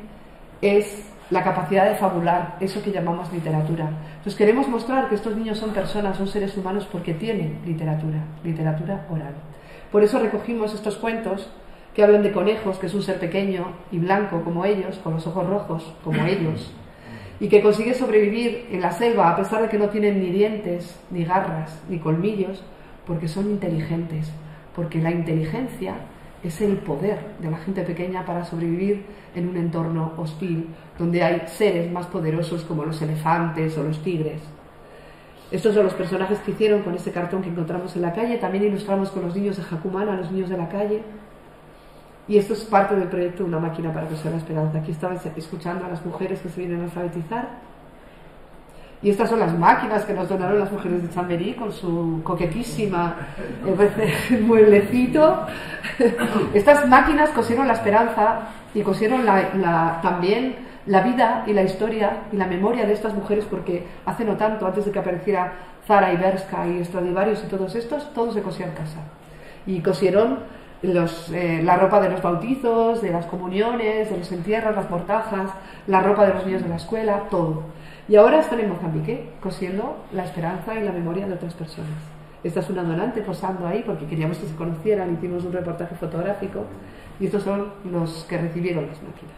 es la capacidad de fabular, eso que llamamos literatura. Entonces queremos mostrar que estos niños son personas, son seres humanos porque tienen literatura oral. Por eso recogimos estos cuentos que hablan de conejos, que es un ser pequeño y blanco como ellos, con los ojos rojos como ellos, y que consigue sobrevivir en la selva a pesar de que no tienen ni dientes, ni garras, ni colmillos, porque son inteligentes, porque la inteligencia es el poder de la gente pequeña para sobrevivir en un entorno hostil, donde hay seres más poderosos como los elefantes o los tigres. Estos son los personajes que hicieron con ese cartón que encontramos en la calle. También ilustramos con los niños de Jacumana, a los niños de la calle. Y esto es parte del proyecto Una máquina para coser la esperanza. Aquí estaban escuchando a las mujeres que se vienen a alfabetizar. Y estas son las máquinas que nos donaron las mujeres de Chamberí con su coquetísima mueblecito. Estas máquinas cosieron la esperanza y cosieron también la vida y la historia y la memoria de estas mujeres, porque hace no tanto, antes de que apareciera Zara y Bershka y Stradivarius y todos estos, todo se cosía en casa. Y cosieron la ropa de los bautizos, de las comuniones, de los entierros, las mortajas, la ropa de los niños de la escuela, todo. Y ahora están en Mozambique cosiendo la esperanza y la memoria de otras personas. Esta es una donante posando ahí porque queríamos que se conocieran, hicimos un reportaje fotográfico y estos son los que recibieron las máquinas.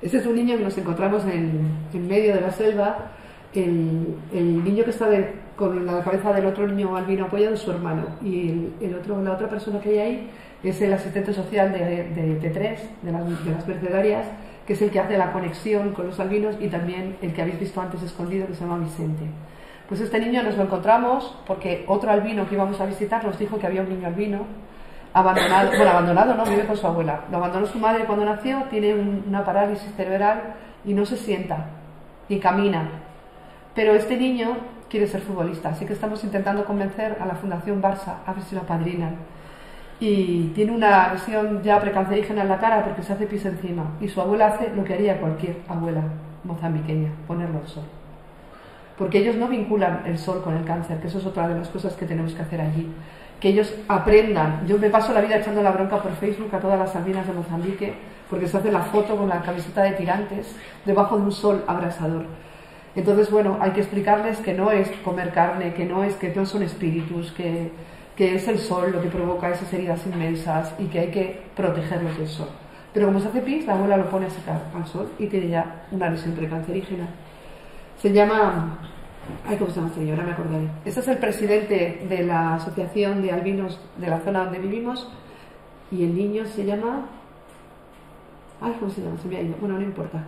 Este es un niño que nos encontramos en medio de la selva. El niño que está con la cabeza del otro niño albino apoyado es su hermano, y la otra persona que hay ahí es el asistente social de T3, de las mercedarias, que es el que hace la conexión con los albinos, y también el que habéis visto antes escondido, que se llama Vicente. Pues este niño nos lo encontramos porque otro albino que íbamos a visitar nos dijo que había un niño albino abandonado no, vive con su abuela. Lo abandonó su madre cuando nació, tiene una parálisis cerebral y no se sienta ni camina. Pero este niño quiere ser futbolista, así que estamos intentando convencer a la Fundación Barça a ver si lo apadrinan. Y tiene una lesión ya precancerígena en la cara porque se hace pis encima. Y su abuela hace lo que haría cualquier abuela mozambiqueña, ponerlo al sol. Porque ellos no vinculan el sol con el cáncer, que eso es otra de las cosas que tenemos que hacer allí. Que ellos aprendan. Yo me paso la vida echando la bronca por Facebook a todas las albinas de Mozambique porque se hace la foto con la camiseta de tirantes debajo de un sol abrasador. Entonces, bueno, hay que explicarles que no es comer carne, que no son espíritus, que es el sol lo que provoca esas heridas inmensas y que hay que protegerlos del sol. Pero como se hace pis, la abuela lo pone a secar al sol y tiene ya una lesión precancerígena. Se llama... ¿cómo se llama este señor? Ahora me acordaré. Este es el presidente de la Asociación de Albinos de la zona donde vivimos, y el niño se llama... ¿cómo se llama? Se me ha ido. Bueno, no importa.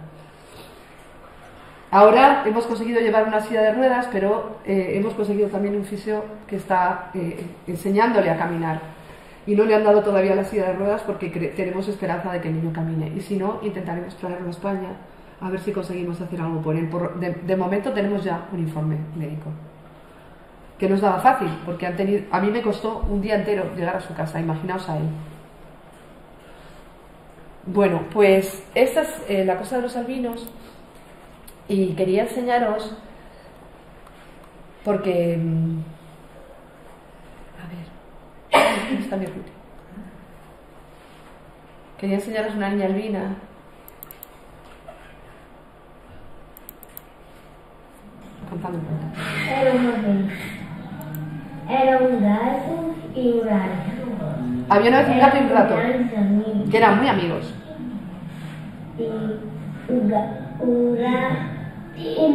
Ahora hemos conseguido llevar una silla de ruedas, pero hemos conseguido también un fisio que está enseñándole a caminar. Y no le han dado todavía la silla de ruedas porque tenemos esperanza de que el niño camine. Y si no, intentaremos traerlo a España a ver si conseguimos hacer algo por él. De momento tenemos ya un informe médico. Que no es nada fácil, porque a mí me costó un día entero llegar a su casa, imaginaos a él. Bueno, pues esta es la cosa de los albinos. Y quería enseñaros, porque... A ver, ¿dónde está mi ruta? Quería enseñaros una niña albina contando un cuento. Era uma vez. Era um gato e um rato. Había una vez un gato y un rato, Grandes amigos. que eran muy amigos. E o gato. Um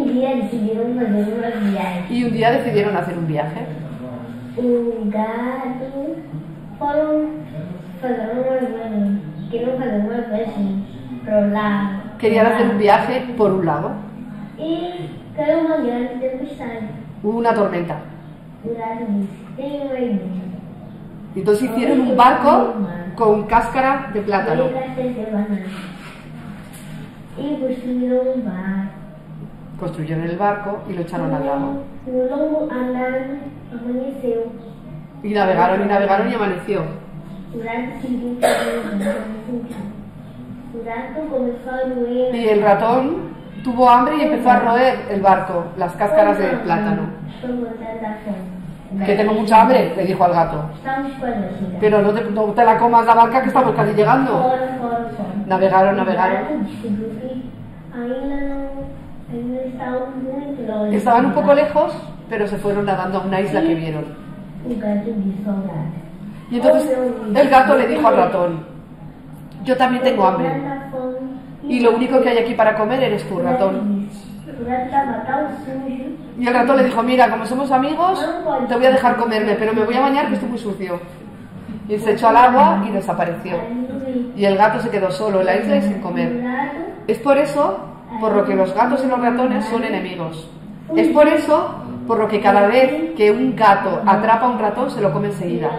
dia decidiram fazer uma viagem. Y un día decidieron hacer un viaje. O gato foram fazer uma viagem. Queriam fazer uma viagem para o lago. Querían hacer un viaje por un lago. E caiu uma grande tempestade. Hubo una tormenta. O gato disse: tenho uma ideia. Entonces hicieron un barco con cáscara de plátano. E construíram um barco. Construyeron el barco y lo echaron al lago. No longo andar amanheceu. Y navegaron y navegaron y amaneció. O gato sentiu que o gato começou a roer. Y el ratón tuvo hambre y empezó a roer el barco, las cáscaras de plátano. Estou morrendo da fome. Que tengo mucha hambre, le dijo al gato. Estamos quase na cidade. Pero no te la comas la barca que estamos casi llegando. Fora. Navegaron, O navegaron. gato descobriu que ainda estavam muito longe. Estaban un poco lejos, pero se fueron nadando a una isla que vieron. O gato disse ao gato: Y entonces el gato le dijo al ratón: yo también tengo hambre. Y lo único que hay aquí para comer eres tú, ratón. O gato estava tão sujo. Y el ratón le dijo: mira, como somos amigos, te voy a dejar comerme, pero me voy a bañar que estoy muy sucio. Y se echó al agua y desapareció. Y el gato se quedó solo en la isla y sin comer. Es por eso por lo que los gatos y los ratones son enemigos. Es por eso por lo que cada vez que un gato atrapa a un ratón se lo come enseguida.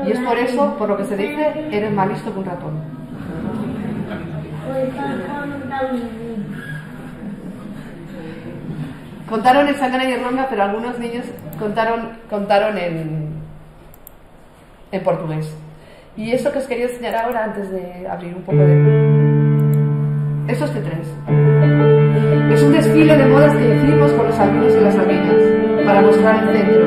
Y es por eso por lo que se dice: eres más listo que un ratón. Contaron en Sangana y Ronda, pero algunos niños contaron en portugués. Y eso que os quería enseñar ahora, antes de abrir un poco de... Estos T3. Es un desfile de modas que hicimos con los albinos y las albinas, para mostrar el centro.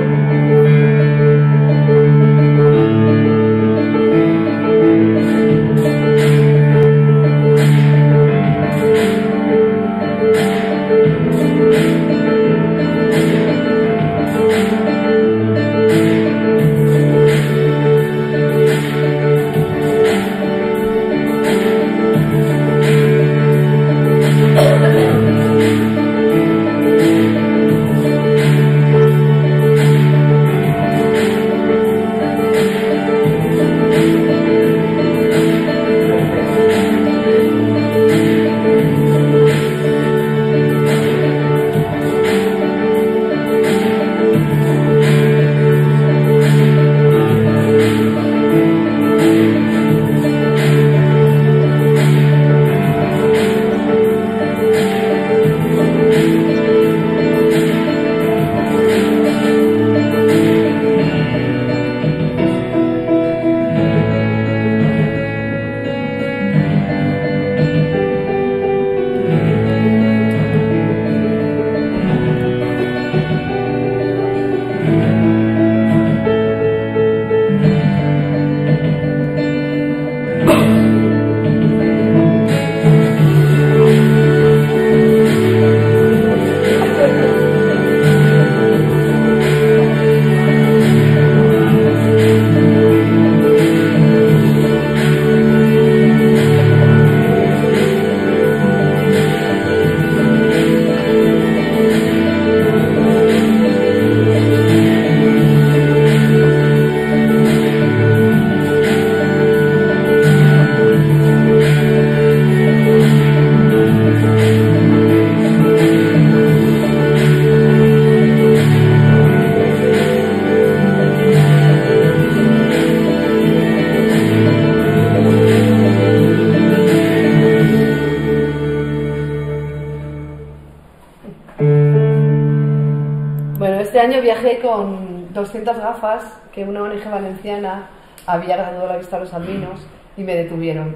Este año viajé con 200 gafas que una ONG valenciana había dado la vista a los albinos y me detuvieron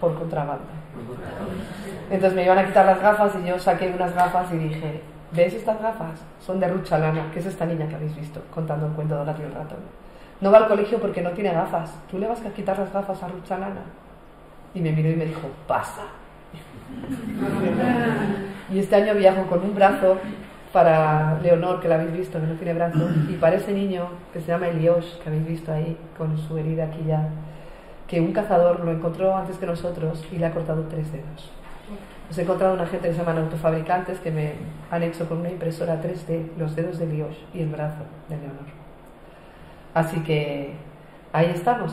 por contrabando. Entonces me iban a quitar las gafas y yo saqué unas gafas y dije: ¿ves estas gafas? Son de Ruth Chalana, que es esta niña que habéis visto contando el cuento del gato y el ratón. No va al colegio porque no tiene gafas. ¿Tú le vas a quitar las gafas a Ruth Chalana? Y me miró y me dijo: pasa. Y este año viajo con un brazo para Leonor, que la habéis visto, que no tiene brazos, y para ese niño que se llama Elios, que habéis visto ahí, con su herida aquí ya, que un cazador lo encontró antes que nosotros y le ha cortado 3 dedos. Os he encontrado una gente que se llaman autofabricantes que me han hecho con una impresora 3D los dedos de Elios y el brazo de Leonor. Así que ahí estamos.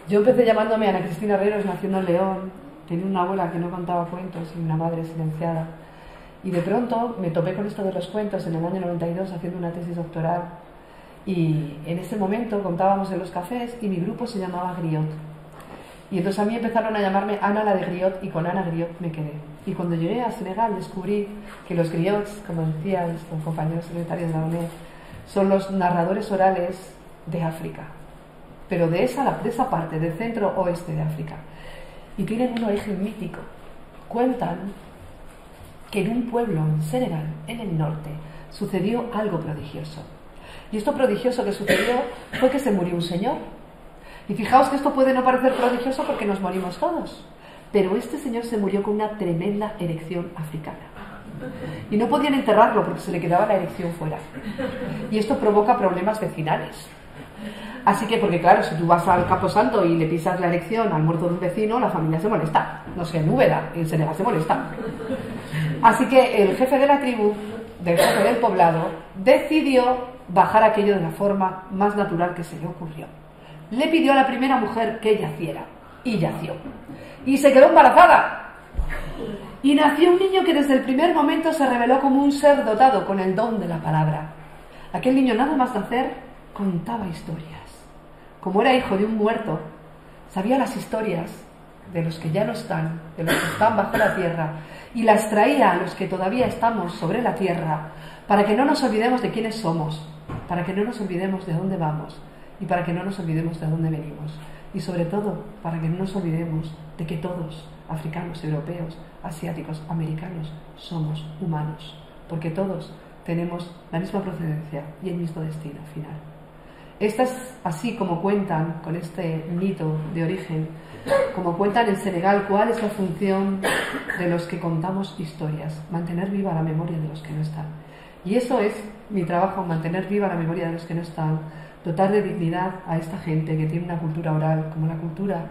Yo empecé llamándome Ana Cristina Herreros, naciendo en León, tenía una abuela que no contaba cuentos y una madre silenciada. Y de pronto me topé con esto de los cuentos en el año 92 haciendo una tesis doctoral. Y en ese momento contábamos en los cafés y mi grupo se llamaba Griot. Y entonces a mí empezaron a llamarme Ana la de Griot y con Ana Griot me quedé. Y cuando llegué a Senegal descubrí que los griots, como decían los compañeros secretarios de la UNED, son los narradores orales de África, pero de esa parte, del centro oeste de África. Y tienen un origen mítico. Cuentan que en un pueblo en Senegal, en el norte, sucedió algo prodigioso. Y esto prodigioso que sucedió fue que se murió un señor. Y fijaos que esto puede no parecer prodigioso porque nos morimos todos. Pero este señor se murió con una tremenda erección africana. Y no podían enterrarlo porque se le quedaba la erección fuera. Y esto provoca problemas vecinales. Así que, porque claro, si tú vas al Camposanto y le pisas la erección al muerto de un vecino, la familia se molesta. No sé, en Úbeda, en Senegal se molesta. Así que el jefe de la tribu, del jefe del poblado, decidió bajar aquello de la forma más natural que se le ocurrió. Le pidió a la primera mujer que yaciera, y yació. Y se quedó embarazada. Y nació un niño que desde el primer momento se reveló como un ser dotado con el don de la palabra. Aquel niño, nada más nacer, contaba historias. Como era hijo de un muerto, sabía las historias de los que ya no están, de los que están bajo la tierra, y las traía a los que todavía estamos sobre la tierra, para que no nos olvidemos de quiénes somos, para que no nos olvidemos de dónde vamos, y para que no nos olvidemos de dónde venimos. Y sobre todo, para que no nos olvidemos de que todos, africanos, europeos, asiáticos, americanos, somos humanos, porque todos tenemos la misma procedencia y el mismo destino final. Esta es así como cuentan, con este mito de origen, como cuentan en Senegal, cuál es la función de los que contamos historias, mantener viva la memoria de los que no están. Y eso es mi trabajo, mantener viva la memoria de los que no están, dotar de dignidad a esta gente que tiene una cultura oral, como la cultura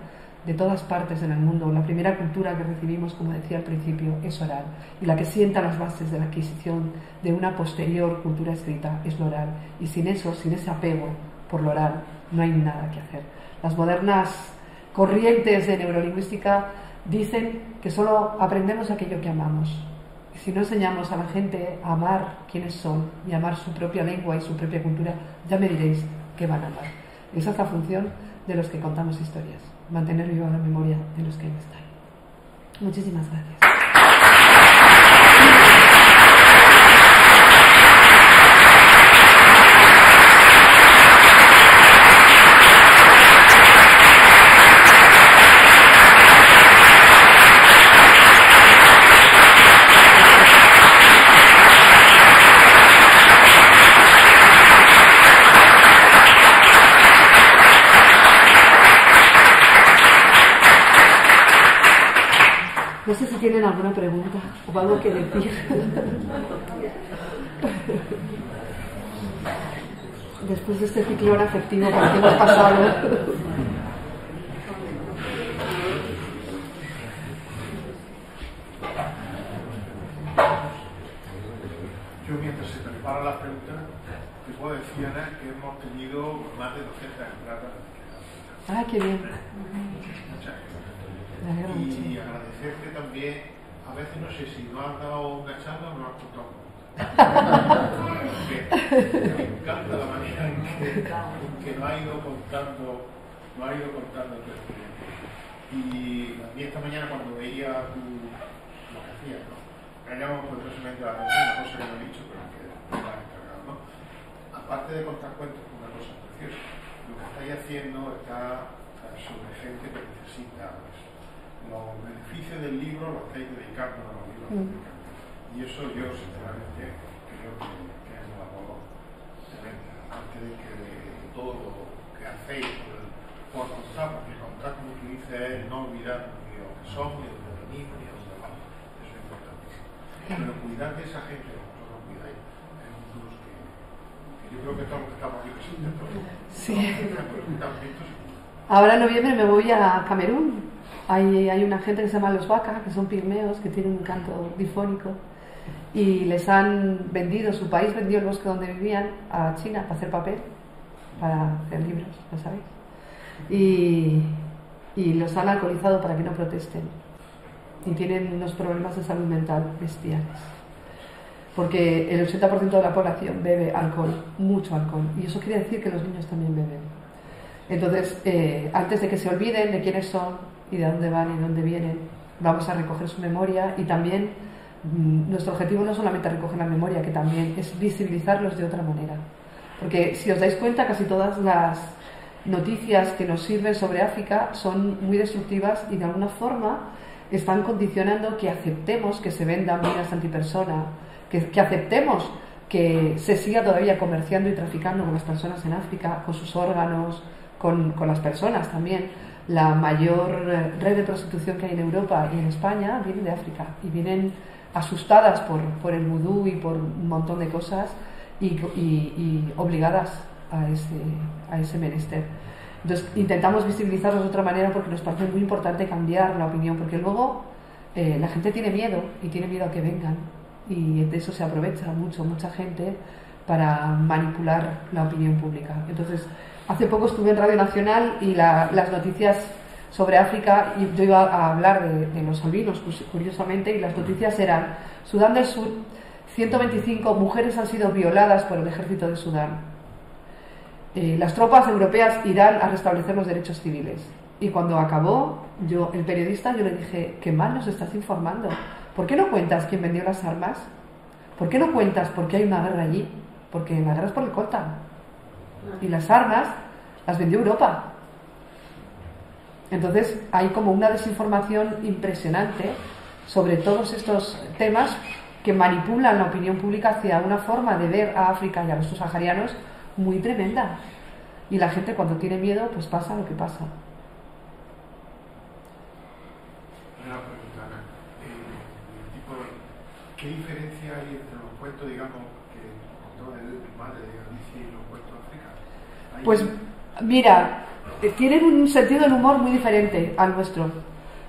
de todas partes en el mundo. La primera cultura que recibimos, como decía al principio, es oral, y la que sienta las bases de la adquisición de una posterior cultura escrita es lo oral, y sin eso, sin ese apego por lo oral, no hay nada que hacer. Las modernas corrientes de neurolingüística dicen que solo aprendemos aquello que amamos. Y si no enseñamos a la gente a amar quienes son y a amar su propia lengua y su propia cultura, ya me diréis qué van a amar. Esa es la función de los que contamos historias, mantener viva la memoria de los que no están. Muchísimas gracias. No sé si tienen alguna pregunta o algo que decir. Después de este ciclón afectivo por el que hemos pasado. Yo, mientras se preparan las preguntas, te puedo decir, Ana, que hemos tenido más de 200 entradas. Ah, qué bien. Muchas gracias. Y agradecerte también, a veces no sé si nos has dado una charla o nos has contado. Me encanta la manera en que nos ha ido contando tu experiencia. Y a mí esta mañana cuando veía lo que hacías, ¿no? Me llamado poderosamente la atención, una cosa que no he dicho, pero que me has encargado, ¿no? Aparte de contar cuentos, una cosa preciosa, lo que estáis haciendo está sobre gente que necesita eso. Los beneficios del libro los estáis dedicando a los libros. Y eso yo, sinceramente, creo que es una labor tremenda. Antes de que todo lo que hacéis por contar, porque contar, como tú dices, es no olvidar ni lo que somos, ni lo que venimos, ni lo que vamos. Eso es importantísimo. Pero cuidar de esa gente que vosotros cuidáis, Yo creo que todos los que estamos aquí presentes. Sí. Ahora en noviembre me voy a Camerún. Hay una gente que se llama los Waka, que son pigmeos, que tienen un canto difónico. Y les han vendido, su país vendió el bosque donde vivían a China para hacer papel, para hacer libros, ¿lo sabéis? Y los han alcoholizado para que no protesten. Y tienen unos problemas de salud mental bestiales. Porque el 80% de la población bebe alcohol, mucho alcohol. Y eso quiere decir que los niños también beben. Entonces, antes de que se olviden de quiénes son y de dónde van y de dónde vienen, vamos a recoger su memoria y también nuestro objetivo no solamente recoger la memoria, que también es visibilizarlos de otra manera. Porque si os dais cuenta, casi todas las noticias que nos sirven sobre África son muy destructivas y de alguna forma están condicionando que aceptemos que se vendan vidas antipersona, que aceptemos que se siga todavía comerciando y traficando con las personas en África, con sus órganos, con las personas también. La mayor red de prostitución que hay en Europa y en España viene de África y vienen asustadas por el vudú y por un montón de cosas y obligadas a ese menester. Entonces intentamos visibilizarlos de otra manera porque nos parece muy importante cambiar la opinión, porque luego la gente tiene miedo y tiene miedo a que vengan y de eso se aprovecha mucha gente para manipular la opinión pública. Entonces hace poco estuve en Radio Nacional y las noticias sobre África, y yo iba a hablar de los albinos, curiosamente, y las noticias eran: Sudán del Sur, 125 mujeres han sido violadas por el ejército de Sudán. Las tropas europeas irán a restablecer los derechos civiles. Y cuando acabó, el periodista, yo le dije: qué mal nos estás informando. ¿Por qué no cuentas quién vendió las armas? ¿Por qué no cuentas por qué hay una guerra allí? Porque la guerra es por el coltan. Y las armas las vendió Europa. Entonces hay como una desinformación impresionante sobre todos estos temas que manipulan la opinión pública hacia una forma de ver a África y a los subsaharianos muy tremenda. Y la gente, cuando tiene miedo, pues pasa lo que pasa. Una pregunta, Ana. ¿Qué diferencia hay entre los cuentos, digamos, que contó el padre de Alicia y los cuentos de África? Pues mira, tienen un sentido del humor muy diferente al nuestro,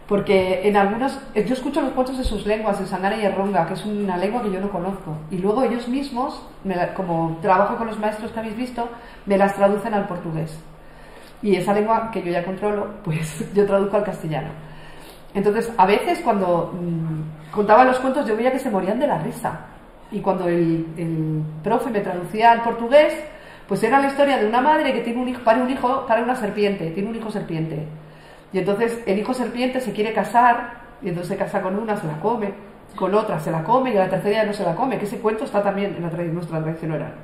porque en algunos, yo escucho los cuentos en sus lenguas, en Sangara y Ronga, que es una lengua que yo no conozco, y luego ellos mismos, como trabajo con los maestros que habéis visto, me las traducen al portugués, y esa lengua que yo ya controlo, pues yo traduzco al castellano. Entonces, a veces cuando contaban los cuentos yo veía que se morían de la risa, y cuando el profe me traducía al portugués, pues era la historia de una madre que tiene un hijo, para una serpiente, tiene un hijo serpiente. Y entonces el hijo serpiente se quiere casar, y entonces se casa con una, se la come, con otra se la come, y a la tercera ya no se la come, que ese cuento está también en nuestra tradición oral.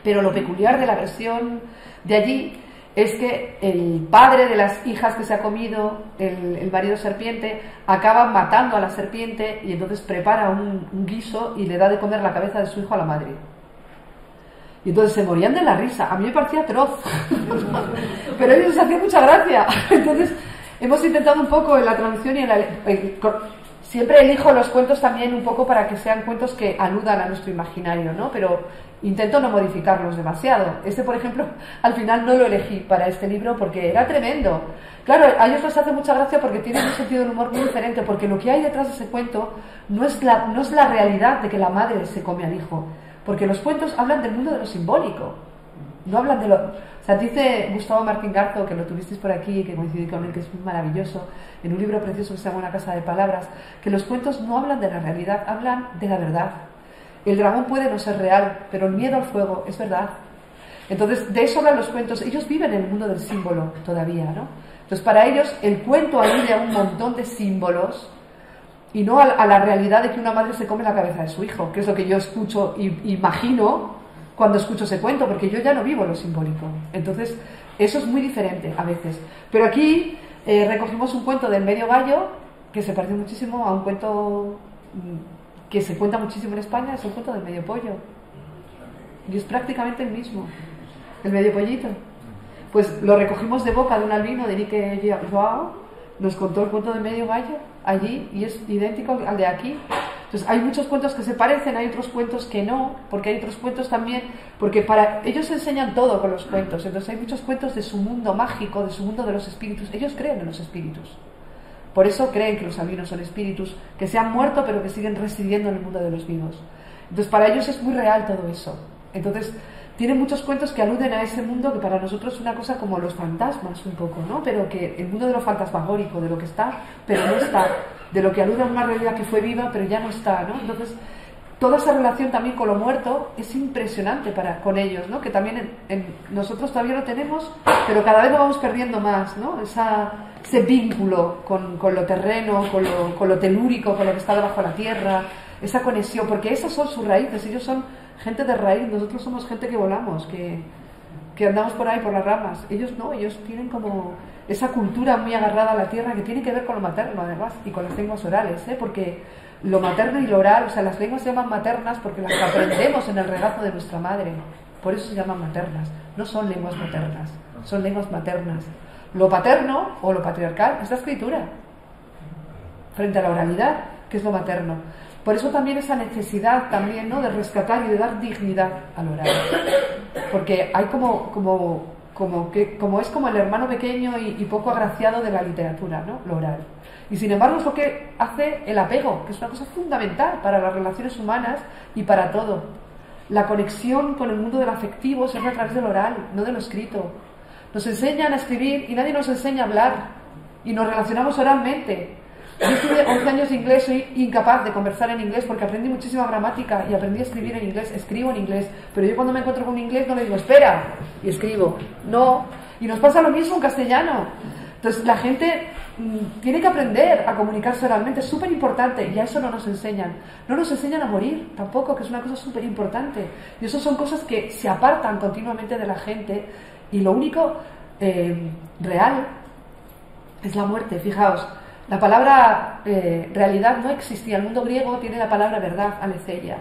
Pero lo peculiar de la versión de allí es que el padre de las hijas que se ha comido el marido serpiente acaba matando a la serpiente y entonces prepara un guiso y le da de comer la cabeza de su hijo a la madre. Y entonces se morían de la risa. A mí me parecía atroz. Pero a ellos les hacía mucha gracia. Entonces hemos intentado un poco en la traducción y siempre elijo los cuentos también un poco para que sean cuentos que aludan a nuestro imaginario, ¿no? Pero intento no modificarlos demasiado. Por ejemplo, al final no lo elegí para este libro porque era tremendo. Claro, a ellos les hace mucha gracia porque tienen un sentido del humor muy diferente, porque lo que hay detrás de ese cuento no es la realidad de que la madre se come al hijo. Porque los cuentos hablan del mundo de lo simbólico, no hablan de lo... O sea, dice Gustavo Martín Garzo, que lo tuvisteis por aquí, que coincidí con él, que es muy maravilloso, en un libro precioso que se llama Una casa de palabras, que los cuentos no hablan de la realidad, hablan de la verdad. El dragón puede no ser real, pero el miedo al fuego es verdad. Entonces, de eso hablan los cuentos. Ellos viven en el mundo del símbolo todavía, ¿no? Entonces, para ellos, el cuento alude a un montón de símbolos y no a la realidad de que una madre se come la cabeza de su hijo, que es lo que yo escucho y imagino cuando escucho ese cuento, porque yo ya no vivo lo simbólico. Entonces, eso es muy diferente a veces. Pero aquí recogimos un cuento del medio gallo que se parece muchísimo a un cuento que se cuenta muchísimo en España, es el cuento del medio pollo. Y es prácticamente el mismo, el medio pollito. Pues lo recogimos de boca de un albino, de Enrique Joao, nos contó el cuento del medio gallo allí y es idéntico al de aquí. Entonces hay muchos cuentos que se parecen, hay otros cuentos que no, porque hay otros cuentos también, porque para ellos enseñan todo con los cuentos, entonces hay muchos cuentos de su mundo mágico, de su mundo de los espíritus. Ellos creen en los espíritus, por eso creen que los albinos son espíritus que se han muerto pero que siguen residiendo en el mundo de los vivos. Entonces para ellos es muy real todo eso. Entonces tienen muchos cuentos que aluden a ese mundo que para nosotros es una cosa como los fantasmas un poco, ¿no? Pero que el mundo de lo fantasmagórico, de lo que está, pero no está, de lo que alude a una realidad que fue viva pero ya no está, ¿no? Entonces toda esa relación también con lo muerto es impresionante con ellos, ¿no? Que también nosotros todavía lo tenemos, pero cada vez lo vamos perdiendo más, ¿no? Ese vínculo con lo terreno, con lo telúrico, con lo que está debajo de la tierra, esa conexión, porque esas son sus raíces. Ellos son gente de raíz, nosotros somos gente que volamos, que andamos por ahí por las ramas. Ellos no, ellos tienen como esa cultura muy agarrada a la tierra que tiene que ver con lo materno además y con las lenguas orales, porque lo materno y lo oral, o sea, las lenguas se llaman maternas porque las aprendemos en el regazo de nuestra madre, por eso se llaman maternas, no son lenguas maternas, son lenguas maternas. Lo paterno o lo patriarcal es la escritura frente a la oralidad, que es lo materno. Por eso también esa necesidad también, ¿no?, de rescatar y de dar dignidad al oral, porque hay como es como el hermano pequeño y poco agraciado de la literatura, ¿no?, lo oral. Y sin embargo es lo que hace el apego, que es una cosa fundamental para las relaciones humanas y para todo. La conexión con el mundo del afectivo se hace a través del oral, no de lo escrito. Nos enseñan a escribir y nadie nos enseña a hablar, y nos relacionamos oralmente. Yo estuve 11 años de inglés, soy incapaz de conversar en inglés porque aprendí muchísima gramática y aprendí a escribir en inglés, escribo en inglés, pero yo cuando me encuentro con un inglés no le digo espera y escribo, no. Y nos pasa lo mismo en castellano. Entonces la gente tiene que aprender a comunicarse oralmente, es súper importante, y a eso no nos enseñan. No nos enseñan a morir tampoco, que es una cosa súper importante. Y eso son cosas que se apartan continuamente de la gente, y lo único real es la muerte. Fijaos, la palabra realidad no existía. El mundo griego tiene la palabra verdad, aletheia,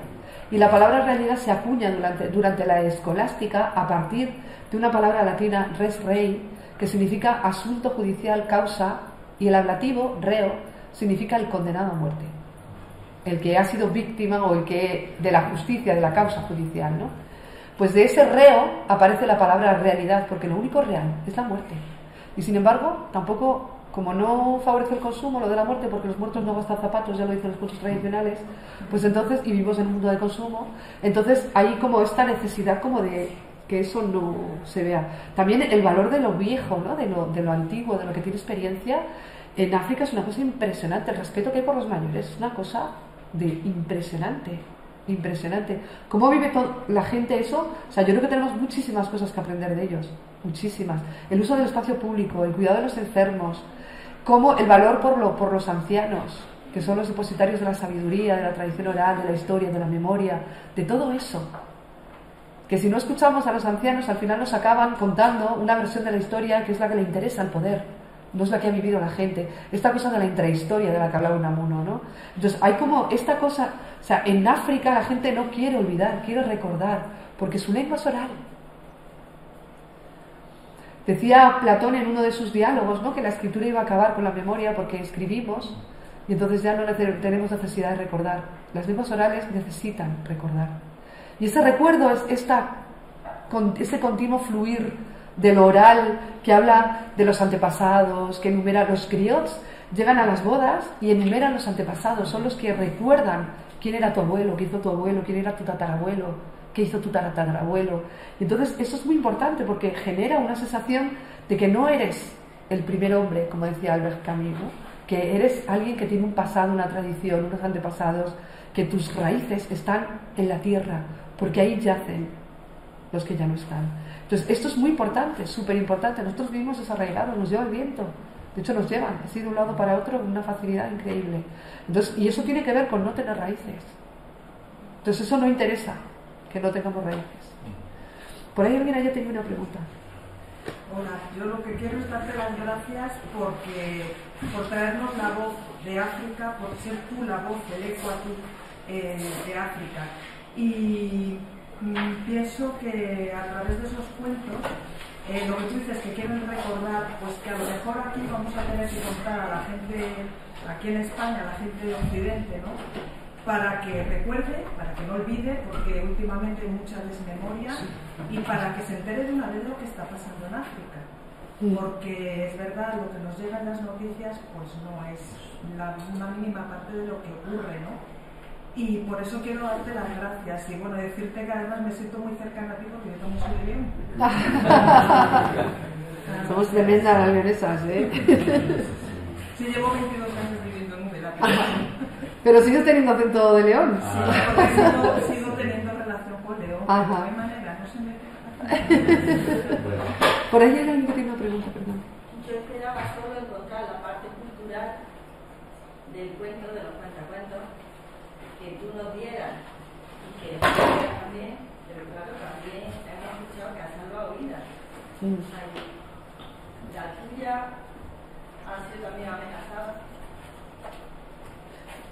y la palabra realidad se acuña durante la escolástica a partir de una palabra latina, res rei, que significa asunto judicial, causa, y el ablativo, reo, significa el condenado a muerte, el que ha sido víctima o el que de la justicia, de la causa judicial, ¿no? Pues de ese reo aparece la palabra realidad, porque lo único real es la muerte. Y sin embargo, tampoco, como no favorece el consumo, lo de la muerte, porque los muertos no gastan zapatos, ya lo dicen los cultos tradicionales, pues entonces, y vivimos en un mundo de consumo, entonces hay como esta necesidad como de que eso no se vea. También el valor de lo viejo, ¿no?, de lo antiguo, de lo que tiene experiencia. En África es una cosa impresionante, el respeto que hay por los mayores es una cosa impresionante. ¿Cómo vive la gente eso? O sea, yo creo que tenemos muchísimas cosas que aprender de ellos, muchísimas. El uso del espacio público, el cuidado de los enfermos, como el valor por los ancianos, que son los depositarios de la sabiduría, de la tradición oral, de la historia, de la memoria, de todo eso. Que si no escuchamos a los ancianos, al final nos acaban contando una versión de la historia que es la que le interesa al poder, no es la que ha vivido la gente. Esta cosa de la intrahistoria de la que hablaba Unamuno, ¿no? Entonces hay como esta cosa, o sea, en África la gente no quiere olvidar, quiere recordar, porque su lengua es oral. Decía Platón en uno de sus diálogos, ¿no?, que la escritura iba a acabar con la memoria porque escribimos y entonces ya no tenemos necesidad de recordar. Las lenguas orales necesitan recordar. Y ese recuerdo es ese continuo fluir de lo oral que habla de los antepasados, que enumera. Los griots llegan a las bodas y enumeran los antepasados, son los que recuerdan quién era tu abuelo, qué hizo tu abuelo, quién era tu tatarabuelo, qué hizo tu tatarabuelo. Y entonces eso es muy importante porque genera una sensación de que no eres el primer hombre, como decía Albert Camus, ¿no?, que eres alguien que tiene un pasado, una tradición, unos antepasados, que tus raíces están en la tierra, porque ahí yacen los que ya no están. Entonces esto es muy importante, súper importante. Nosotros vivimos desarraigados, nos lleva el viento, de hecho nos llevan así de un lado para otro con una facilidad increíble. Entonces, y eso tiene que ver con no tener raíces. Entonces eso no interesa, que no tengamos raíces. Por ahí alguien haya tenido una pregunta. Hola, yo lo que quiero es darte las gracias por traernos la voz de África, por ser tú la voz del eco aquí de África. Y pienso que a través de esos cuentos, lo que tú dices que quieren recordar, pues que a lo mejor aquí vamos a tener que contar a la gente, aquí en España, a la gente de Occidente, ¿no?, para que recuerde, para que no olvide, porque últimamente hay mucha desmemoria, y para que se entere de una vez lo que está pasando en África. Porque es verdad, lo que nos llega en las noticias pues no es una mínima parte de lo que ocurre, ¿no? Y por eso quiero darte las gracias y bueno, decirte que además me siento muy cercana a ti porque yo también soy de León. Somos tremendas las leonesas, ¿eh? Sí, llevo 22 años viviendo en Udela. Pero sigues teniendo acento de León. Sí, porque sigo teniendo relación con León. Ajá. De manera, no se me Por ahí hay alguien que tiene una pregunta, perdón. Yo esperaba solo encontrar la parte cultural del cuento, de los cuentacuentos, que tú nos dieras y que también, pero claro, también hemos escuchado que ha salvado vidas. La tuya ha sido también amenazada.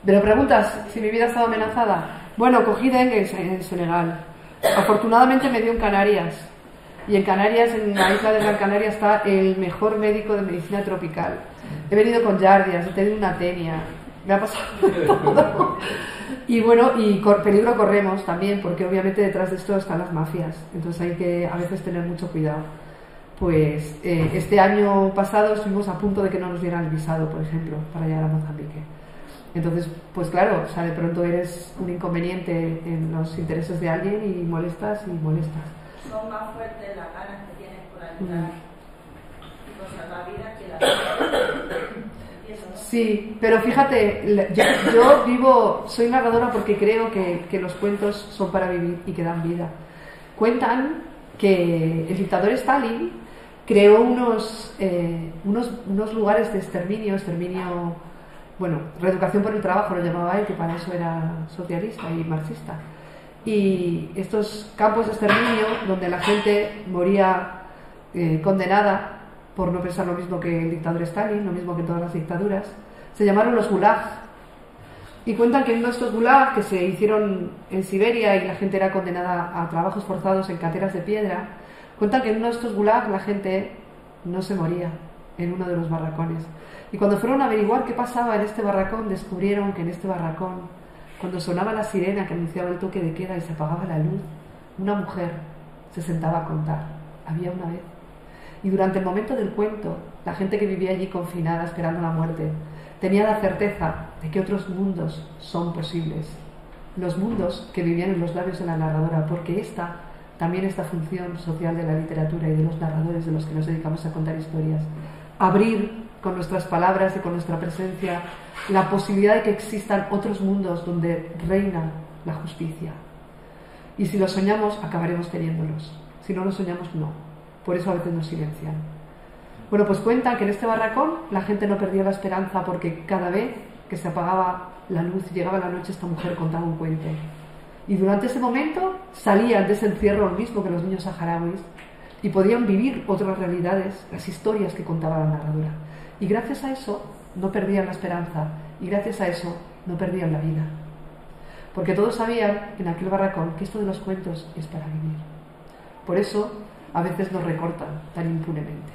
¿Me lo preguntas si mi vida ha estado amenazada? Bueno, cogí dengue en Senegal. Afortunadamente me dio en Canarias. Y en Canarias, en la isla de Gran Canaria, está el mejor médico de medicina tropical. He venido con yardias, he tenido una tenia. Me ha pasado todo. Y bueno, y peligro corremos también, porque obviamente detrás de esto están las mafias. Entonces hay que a veces tener mucho cuidado. Pues este año pasado estuvimos a punto de que no nos dieran el visado, por ejemplo, para llegar a Mozambique. Entonces, pues claro, o sea, de pronto eres un inconveniente en los intereses de alguien y molestas y molestas. Son más fuertes las ganas que tienes por ayudar y por salvar vidas que las vidas. Sí, pero fíjate, yo soy narradora porque creo que los cuentos son para vivir y que dan vida. Cuentan que el dictador Stalin creó unos lugares de exterminio, bueno, reeducación por el trabajo lo llamaba él, que para eso era socialista y marxista. Y estos campos de exterminio donde la gente moría condenada por no pensar lo mismo que el dictador Stalin, lo mismo que en todas las dictaduras, se llamaron los gulag. Y cuentan que en uno de estos gulag que se hicieron en Siberia y la gente era condenada a trabajos forzados en canteras de piedra, cuentan que en uno de estos gulag la gente no se moría en uno de los barracones. Y cuando fueron a averiguar qué pasaba en este barracón, descubrieron que en este barracón, cuando sonaba la sirena que anunciaba el toque de queda y se apagaba la luz, una mujer se sentaba a contar. Había una vez. Y durante el momento del cuento, la gente que vivía allí confinada esperando la muerte, tenía la certeza de que otros mundos son posibles. Los mundos que vivían en los labios de la narradora, porque también esta función social de la literatura y de los narradores de los que nos dedicamos a contar historias. Abrir con nuestras palabras y con nuestra presencia la posibilidad de que existan otros mundos donde reina la justicia. Y si los soñamos, acabaremos teniéndolos. Si no los soñamos, no. Por eso a veces nos silencian. Bueno, pues cuentan que en este barracón la gente no perdía la esperanza porque cada vez que se apagaba la luz y llegaba la noche, esta mujer contaba un cuento. Y durante ese momento salían de ese encierro lo mismo que los niños saharauis y podían vivir otras realidades, las historias que contaba la narradora. Y gracias a eso no perdían la esperanza y gracias a eso no perdían la vida. Porque todos sabían en aquel barracón que esto de los cuentos es para vivir. Por eso a veces nos recortan tan impunemente.